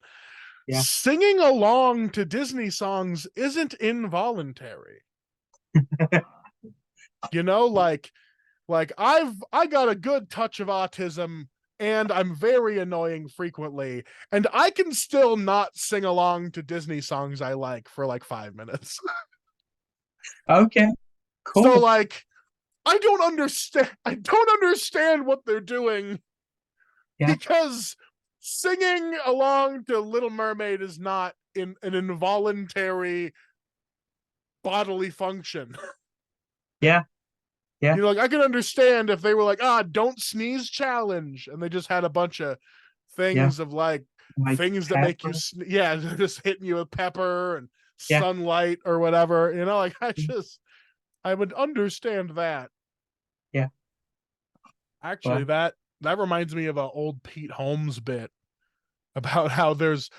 Yeah. Singing along to Disney songs isn't involuntary. You know, like I got a good touch of autism and I'm very annoying frequently, and I can still not sing along to Disney songs I like for like 5 minutes. Okay. So Cool. like I don't understand what they're doing, Yeah. because singing along to Little Mermaid is not in an involuntary bodily function. Yeah. Yeah. You know, like I can understand if they were like, don't sneeze challenge, and they just had a bunch of Yeah. things of like Like things that make you, pepper. yeah, they're just hitting you with pepper and Yeah. sunlight or whatever. You know, like Yeah. I would understand that. Yeah. Actually, Well, that reminds me of an old Pete Holmes bit about how there's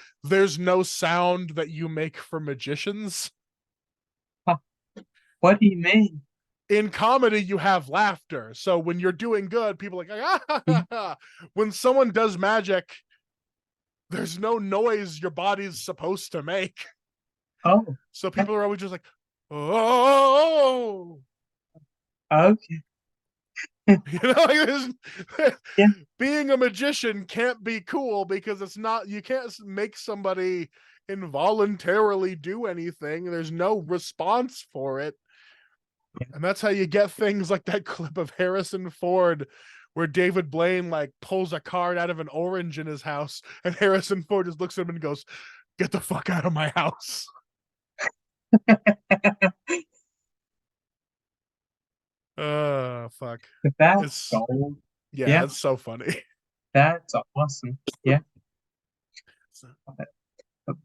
no sound that you make for magicians. huh. What do you mean? In comedy, you have laughter. So when you're doing good, people are like, ah, ha, Yeah. ha, ha. When someone does magic, there's no noise your body's supposed to make. Oh, So yeah. people are always just like, oh, Okay. you know, like Yeah. being a magician can't be cool because it's not, you can't make somebody involuntarily do anything. There's no response for it. Yeah. And that's how you get things like that clip of Harrison Ford where David Blaine like pulls a card out of an orange in his house, and Harrison Ford just looks at him and goes, "Get the fuck out of my house." Fuck. That's It's gold. Yeah, Yeah. it's so funny. That's awesome. Yeah.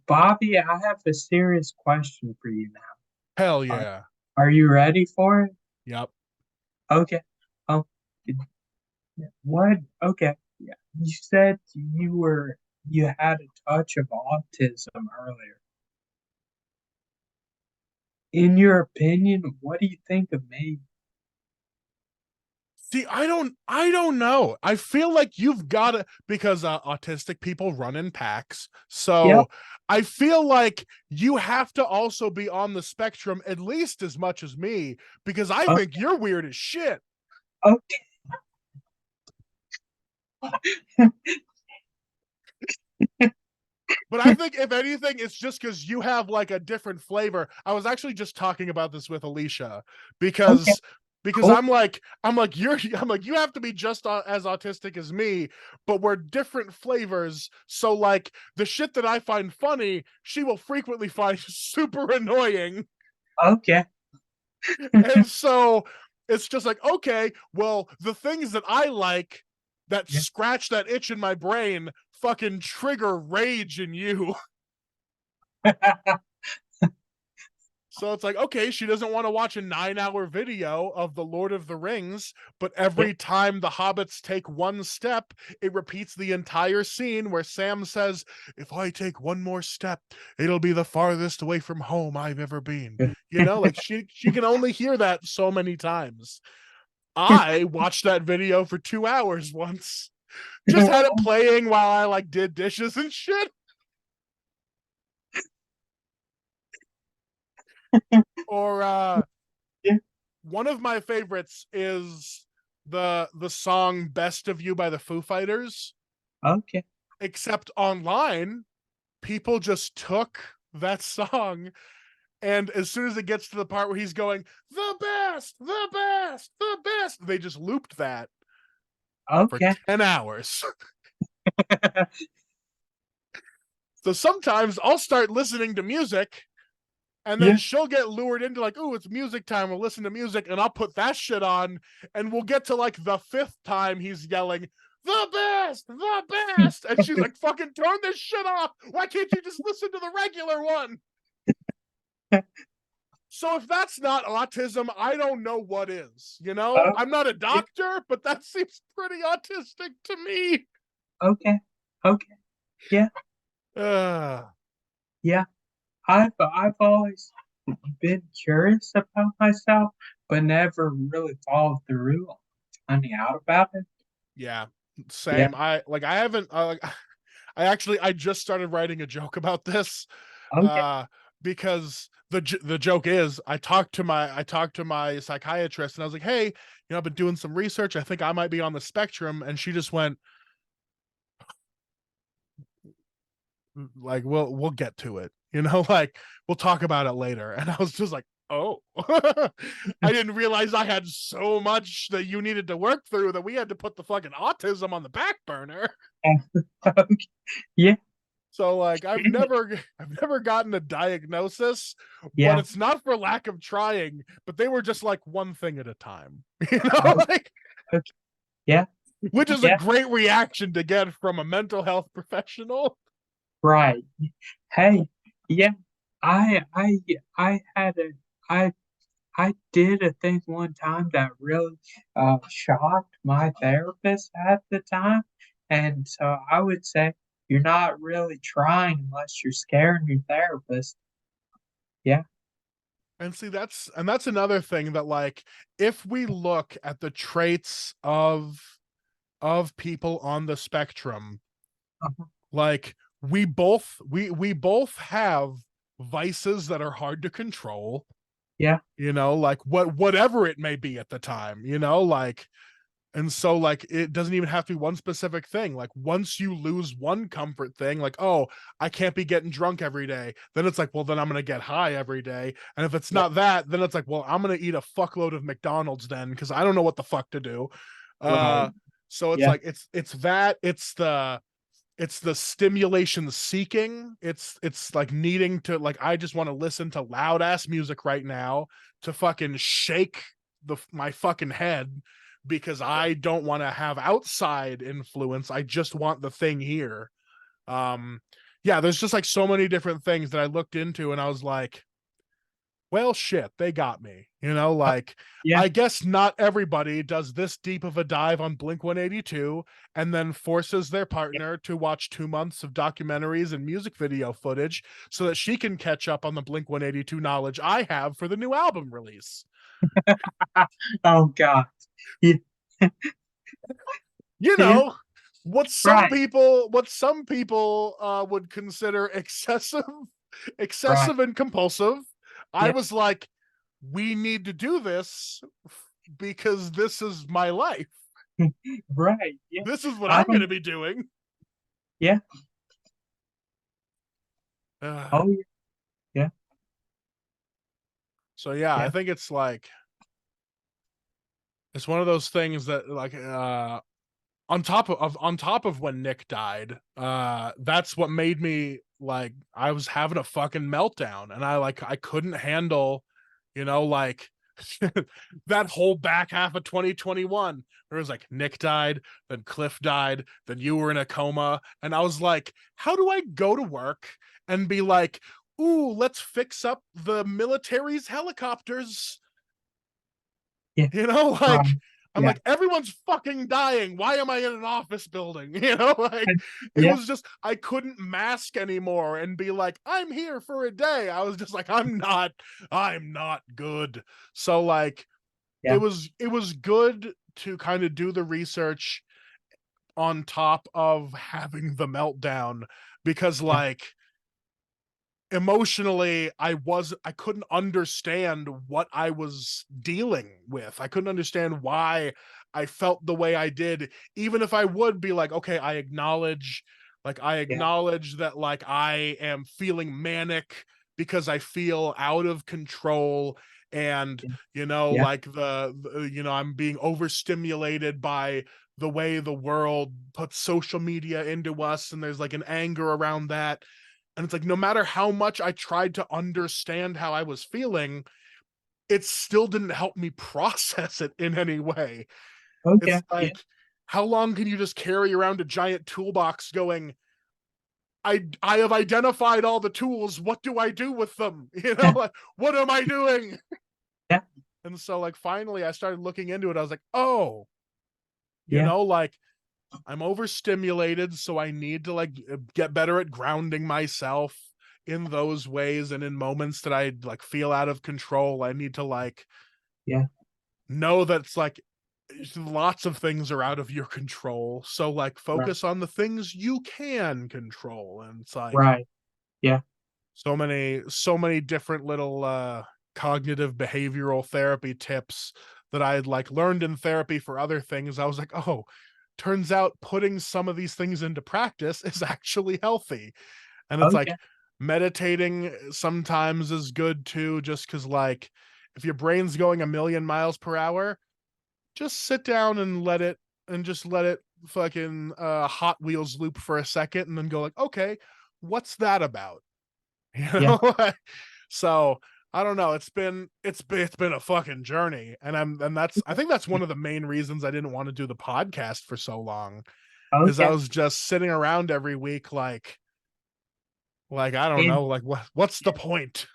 Bobby, I have a serious question for you now. Hell Are, yeah. are you ready for it? Yep. Okay. Um, what? Okay. Yeah. You said you were you had a touch of autism earlier. In your opinion, what do you think of me? See, I don't know. I feel like you've got to, because autistic people run in packs. Yep. So I feel like you have to also be on the spectrum at least as much as me, because I think you're weird as shit. Okay. But I think if anything, it's just because you have like a different flavor. I was actually just talking about this with Alicia Okay. because Cool. I'm like you have to be just as autistic as me, but we're different flavors. So like the shit that I find funny, she will frequently find super annoying. Okay. And so it's just like, okay, well, the things that I like that Yeah. scratch that itch in my brain fucking trigger rage in you. So it's like, okay, she doesn't want to watch a 9-hour video of the Lord of the Rings, but Yeah. every time the hobbits take one step, it repeats the entire scene where Sam says, if I take one more step, it'll be the farthest away from home I've ever been. You know, like she can only hear that so many times. I watched that video for 2 hours once. Just had it playing while I like did dishes and shit. Or Yeah. one of my favorites is the song Best of You by the Foo Fighters, Okay. except online people just took that song, and as soon as it gets to the part where he's going the best, the best, the best, they just looped that for Okay. 10 hours. So sometimes I'll start listening to music and then Yeah. she'll get lured into like, oh, it's music time. We'll listen to music, and I'll put that shit on, and we'll get to like the fifth time he's yelling, the best, the best. And she's like, fucking turn this shit off. Why can't you just listen to the regular one? So if that's not autism, I don't know what is. You know, Oh, I'm not a yeah. doctor, but that seems pretty autistic to me. Okay. Okay. Yeah. Uh, Yeah. I've always been curious about myself, but never really followed through on finding out about it. yeah, Yeah. same. I haven't. I just started writing a joke about this, Okay. uh, because the joke is I talked to my psychiatrist and I was like, hey, I've been doing some research. I think I might be on the spectrum, and she just went like, we'll get to it, like we'll talk about it later. And I was just like, oh, I didn't realize I had so much that you needed to work through that we had to put the fucking autism on the back burner. Okay. Yeah. So like I've never gotten a diagnosis, but Yeah. it's not for lack of trying, but they were just like one thing at a time. Oh, Like, okay. Yeah. which is a Yeah. great reaction to get from a mental health professional. Right. Hey. Yeah. I I had a I I did a thing one time that really shocked my therapist at the time. And so I would say you're not really trying unless you're scaring your therapist. Yeah. And see, that's another thing that like if we look at the traits of people on the spectrum, Uh-huh. like we both have vices that are hard to control, Yeah. like whatever it may be at the time, like, and so like it doesn't even have to be one specific thing. Like once you lose one comfort thing, like, oh, I can't be getting drunk every day, then it's like, well, then I'm gonna get high every day. And if it's Yeah. not that, then it's like, well, I'm gonna eat a fuckload of McDonald's then, because I don't know what the fuck to do. Right. So it's Yeah. like it's that it's the stimulation seeking. It's like needing to, like, I just want to listen to loud ass music right now to fucking shake my fucking head, because I don't want to have outside influence. I just want the thing here. Um yeah, there's just like so many different things that I looked into, and I was like, well, shit, they got me. You know, Oh, like, yeah. I guess not everybody does this deep of a dive on Blink 182 and then forces their partner to watch 2 months of documentaries and music video footage so that she can catch up on the Blink 182 knowledge I have for the new album release. Oh God. Yeah. You Yeah. know, Right. what some people would consider Right. excessive and compulsive. I Yeah. was like, we need to do this because this is my life. Right. Yeah. This is what I I'm going don't. to be doing. Yeah. Uh, Oh yeah. Yeah. so yeah, I Yeah. think it's like it's one of those things that like on top of when Nick died, that's what made me like I was having a fucking meltdown and I couldn't handle, you know, like that whole back half of 2021 where it was like Nick died, then Cliff died, then you were in a coma, and I was like, how do I go to work and be like, ooh, let's fix up the military's helicopters? Yeah. You know, like, Right. I'm Yeah. like, everyone's fucking dying. Why am I in an office building? You know, like, it Yeah. was just, I couldn't mask anymore and be like, I'm here for a day. I was just like, I'm not good. So, like, Yeah. it was good to kind of do the research on top of having the meltdown because, Yeah. like, emotionally I couldn't understand what I was dealing with. I couldn't understand why I felt the way I did, even if I would be like, okay, I Yeah. acknowledge that like I am feeling manic because I feel out of control and you know Yeah. like you know I'm being overstimulated by the way the world puts social media into us and there's like an anger around that, and it's like, no matter how much I tried to understand how I was feeling, it still didn't help me process it in any way. Okay. It's Yeah. like, how long can you just carry around a giant toolbox going, I have identified all the tools. What do I do with them? You know, like, what am I doing? Yeah. And so, like, finally, I started looking into it. I was like, oh, you Yeah. know, like, I'm overstimulated, so I need to like get better at grounding myself in those ways and in moments that I like feel out of control. I need to like Yeah. know that it's like lots of things are out of your control. So like Right. focus on the things you can control. And it's like Right. Yeah. so many different little cognitive behavioral therapy tips that I had like learned in therapy for other things. I was like, oh, turns out putting some of these things into practice is actually healthy. And it's like Okay. meditating sometimes is good too, just because like if your brain's going a million miles per hour, just sit down and let it fucking Hot Wheels loop for a second and then go like, okay, what's that about? You Yeah. know? So I don't know. It's been a fucking journey. And that's I think that's one of the main reasons I didn't want to do the podcast for so long. Is I Okay. was just sitting around every week like I don't And know, like what's the point?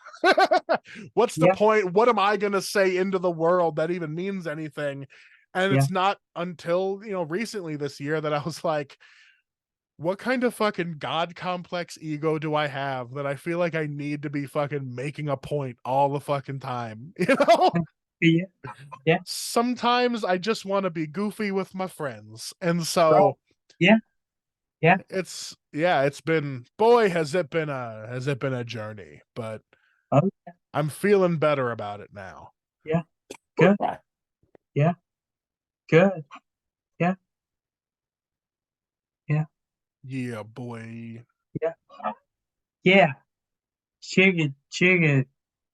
What's the yeah. point? What am I gonna say into the world that even means anything? And Yeah. it's not until, you know, recently this year that I was like, what kind of fucking god complex ego do I have that I feel like I need to be fucking making a point all the fucking time? You know? Yeah. Yeah. Sometimes I just want to be goofy with my friends. And Right. so Yeah. Yeah. it's yeah, it's been boy has it been a journey, but Oh I'm feeling better about it now. yeah. Good. Yeah. Good. Yeah. Yeah. Yeah, boy. Yeah. Yeah. Chigga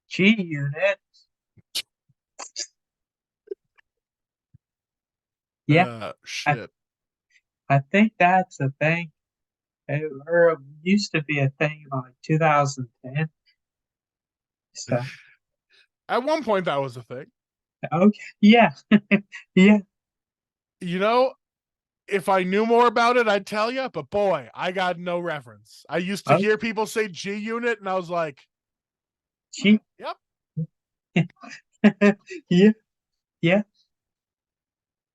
G unit. Yeah. I Shit. I think that's a thing. Or it used to be a thing in like 2010. So At one point that was a thing. okay. Yeah. Yeah. You know, if I knew more about it, I'd tell you, but boy, I got no reference. I used to Oh, hear people say G unit and I was like, G. yep. Yeah, yeah,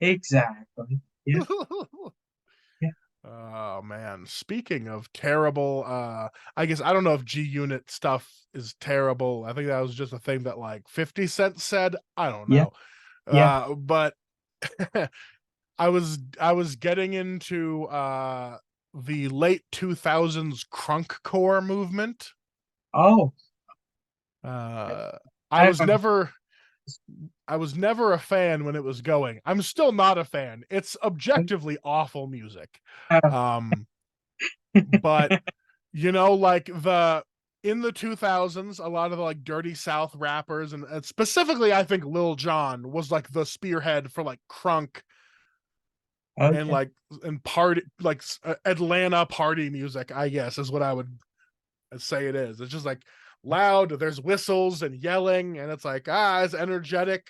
exactly. Yeah, yeah, Oh man. Speaking of terrible, I guess I don't know if G Unit stuff is terrible. I think that was just a thing that like 50 Cent said. I don't yeah, know. yeah. But I was getting into the late 2000s crunkcore movement. Oh, Uh I I was haven't. never I was never a fan when it was going. I'm still not a fan. It's objectively awful music. Uh, Um but like the in the 2000s, a lot of the like dirty South rappers and specifically I think Lil Jon was like the spearhead for like crunk and okay. like and party like Atlanta party music, I guess is what I would say it is. It's just like loud, there's whistles and yelling and it's like it's energetic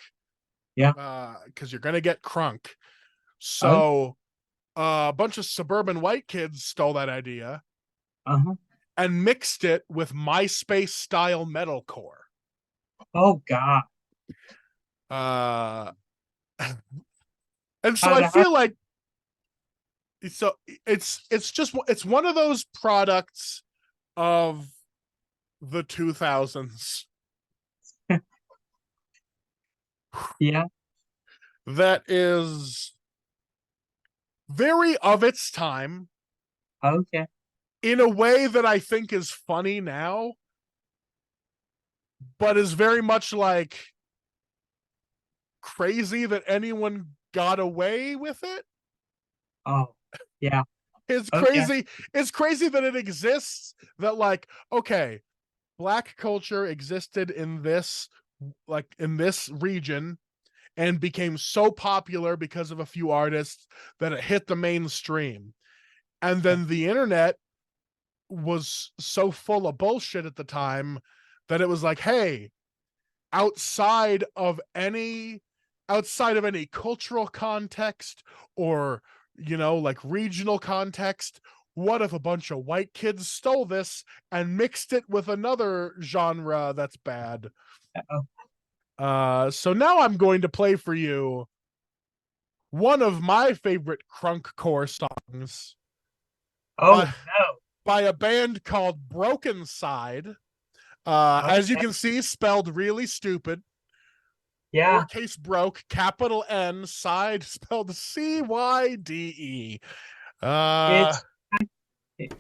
Yeah. cuz you're going to get crunk. Oh, So a bunch of suburban white kids stole that idea uh-huh. and mixed it with MySpace style metalcore. Oh God. Uh and so How I the heck? feel like so it's one of those products of the 2000s Yeah. that is very of its time Okay. in a way that I think is funny now, but is very much like crazy that anyone got away with it. Oh, yeah. It's Okay. crazy. It's crazy that it exists. That like, okay, black culture existed in this region and became so popular because of a few artists that it hit the mainstream. And Yeah. then the internet was so full of bullshit at the time that it was like, hey, outside of any cultural context or like regional context, what if a bunch of white kids stole this and mixed it with another genre that's bad? Uh-oh. So now I'm going to play for you one of my favorite crunkcore songs Oh by no. by a band called Broken Side. As you Okay. can see, spelled really stupid. Yeah. Lowercase broke, capital N, side spelled CYDE. Uh, It's it,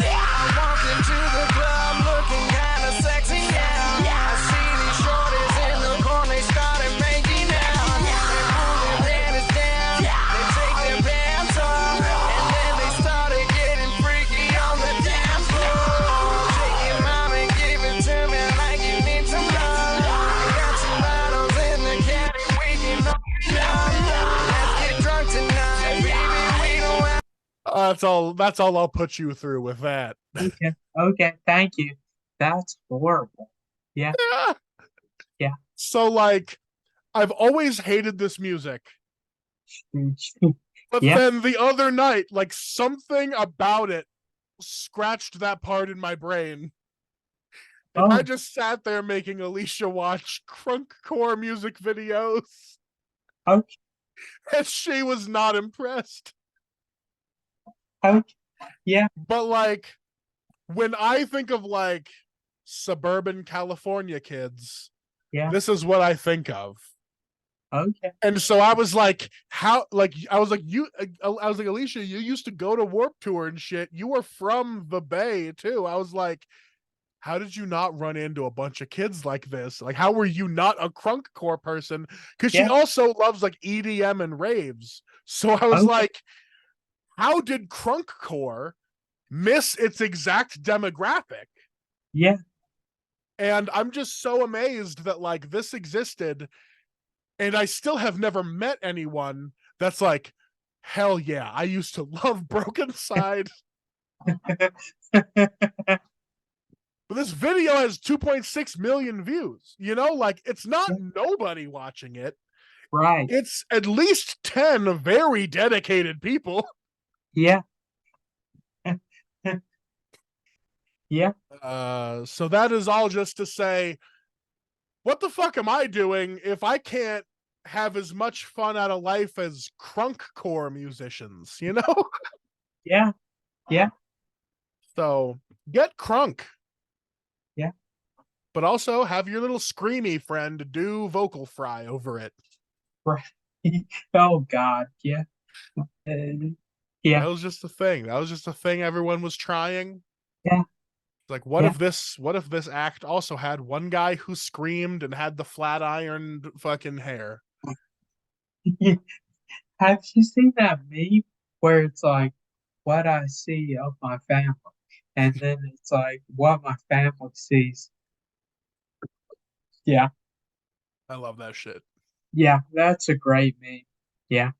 I walked into the club looking kinda sexy now. I see these shorties in the corner, they started making out. They pull their panties down, they take their pants off, and then they started getting freaky on the dance floor. Shake your mom and give it to me like you need some love. I got some bottles in the caddy, we can all get down. Let's get drunk tonight, baby, we don't have that's all I'll put you through with that. okay. Okay. Thank you. That's horrible. Yeah. Yeah. So like I've always hated this music. But Yeah. then the other night, like something about it scratched that part in my brain. And I Oh. just sat there making Alicia watch crunkcore music videos. Okay. And she was not impressed. Okay. Yeah. But like when I think of like suburban California kids, Yeah. this is what I think of. Okay. And so I was like, how, like, I was like, Alicia, you used to go to Warp Tour and shit. You were from the Bay too. I was like, how did you not run into a bunch of kids like this? Like, how were you not a crunkcore person? Because she Yeah. also loves like EDM and raves. So I was Okay. like, how did crunkcore miss its exact demographic? Yeah. And I'm just so amazed that like this existed, and I still have never met anyone that's like, hell yeah, I used to love Broken Side. But this video has 2.6 million views. Like it's not nobody watching it. Right. It's at least 10 very dedicated people. Yeah. Yeah. So that is all just to say, what the fuck am I doing if I can't have as much fun out of life as crunkcore musicians, you know? Yeah. Yeah. So get crunk, Yeah. but also have your little screamy friend do vocal fry over it. Right. Oh God. Yeah. Uh, That yeah. was just a thing. That was just a thing everyone was trying. Yeah. Like, Yeah. what if this act also had one guy who screamed and had the flat ironed fucking hair? Yeah. Have you seen that meme where it's like what I see of my family, and then it's like what my family sees? Yeah. I love that shit. Yeah. That's a great meme. Yeah.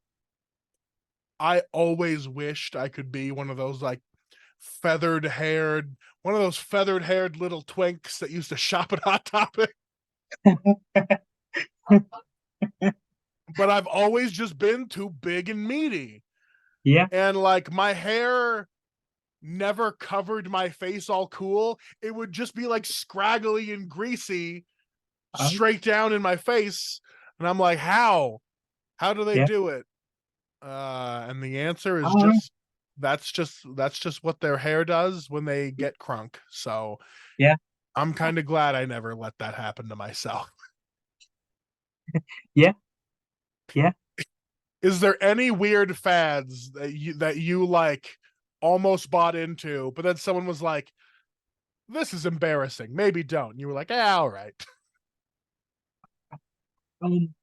I always wished I could be one of those like one of those feathered haired little twinks that used to shop at Hot Topic. But I've always just been too big and meaty. Yeah. And like my hair never covered my face all cool. It would just be like scraggly and greasy Oh, straight down in my face. And I'm like, how? How do they yeah. do it? And the answer is Oh, just that's just what their hair does when they get crunk. So yeah. I'm kind of glad I never let that happen to myself. Yeah. Yeah. Is there any weird fads that you like almost bought into, but then someone was like, "This is embarrassing. Maybe don't." And you were like, "Ah, all right." Um,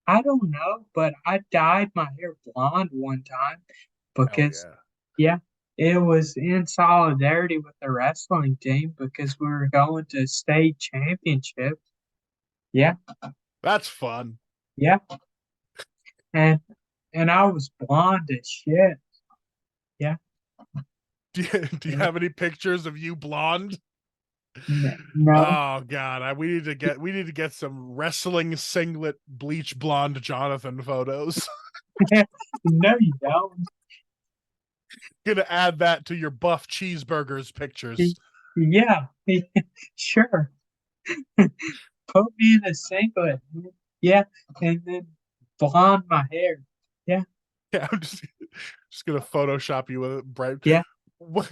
I don't know, but I dyed my hair blonde one time Hell because, yeah, yeah, it was in solidarity with the wrestling team because we were going to state championship. Yeah, that's fun. yeah, and and I was blonde as shit. Yeah, Do you have any pictures of you blonde? no, Oh god, we need to get some wrestling singlet bleach blonde Jonathan photos. no, you don't. Gonna add that to your buff cheeseburgers pictures. Yeah, sure. Put me in a singlet. Yeah, and then blonde my hair. Yeah, Yeah, I'm just gonna Photoshop you with it bright. yeah. What,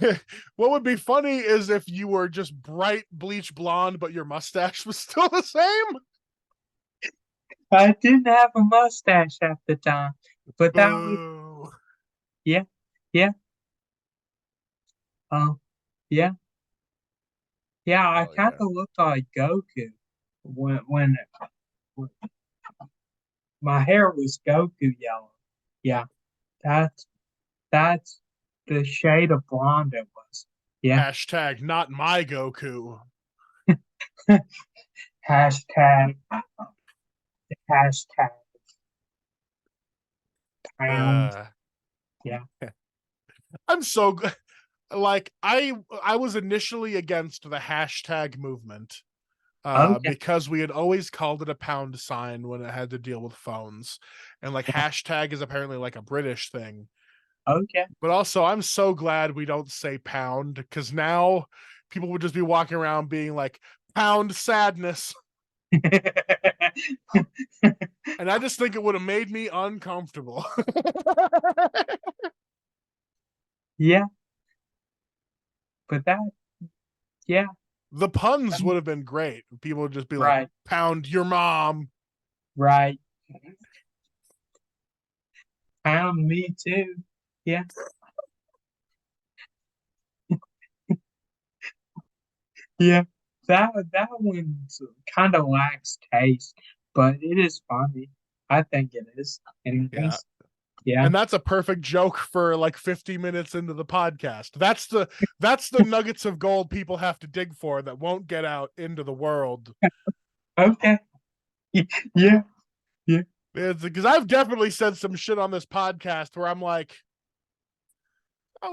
what would be funny is if you were just bright bleach blonde, but your mustache was still the same. I didn't have a mustache at the time, but that was, Boo. yeah, yeah, um, yeah, yeah. I Hell kind yeah. of looked like Goku when my hair was Goku yellow. Yeah, that's that's the shade of blonde it was. Yeah. Hashtag not my Goku. Hashtag hashtag pound. Uh, Yeah. I'm so good. Like I was initially against the hashtag movement Okay. because we had always called it a pound sign when it had to deal with phones, and like Yeah. hashtag is apparently like a British thing. Okay. But also, I'm so glad we don't say pound because now people would just be walking around being like pound sadness, and I just think it would have made me uncomfortable. Yeah, but that, yeah, The puns um, would have been great. People would just be like right, pound your mom. right. Pound me too. Yeah, yeah. That one's kind of lacks taste, but it is funny. I think it is. Yeah. Anyways, yeah. And that's a perfect joke for like 50 minutes into the podcast. That's the nuggets of gold people have to dig for that won't get out into the world. Okay. Yeah, yeah, It's because I've definitely said some shit on this podcast where I'm like,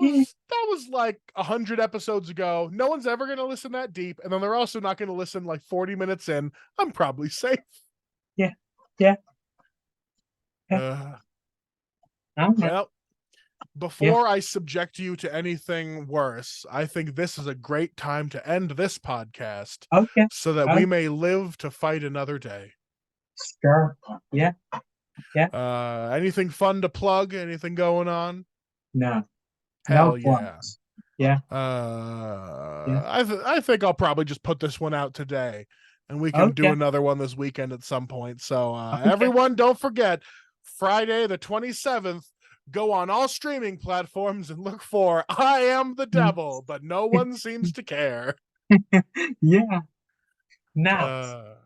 yeah, that was like 100 episodes ago. No one's ever gonna listen that deep, and then they're also not gonna listen like 40 minutes in. I'm probably safe. yeah, yeah. Yeah. Uh, I don't know. well, before I subject you to anything worse, I think this is a great time to end this podcast Okay. so that we may live to fight another day. Sure. Yeah. Anything fun to plug? Anything going on? No. Hell No yeah. plans. Yeah. I think I'll probably just put this one out today, and we can do Okay. another one this weekend at some point. So Okay. everyone, don't forget, Friday the 27th, go on all streaming platforms and look for I Am the Devil, but no one seems to care. Yeah. Nice.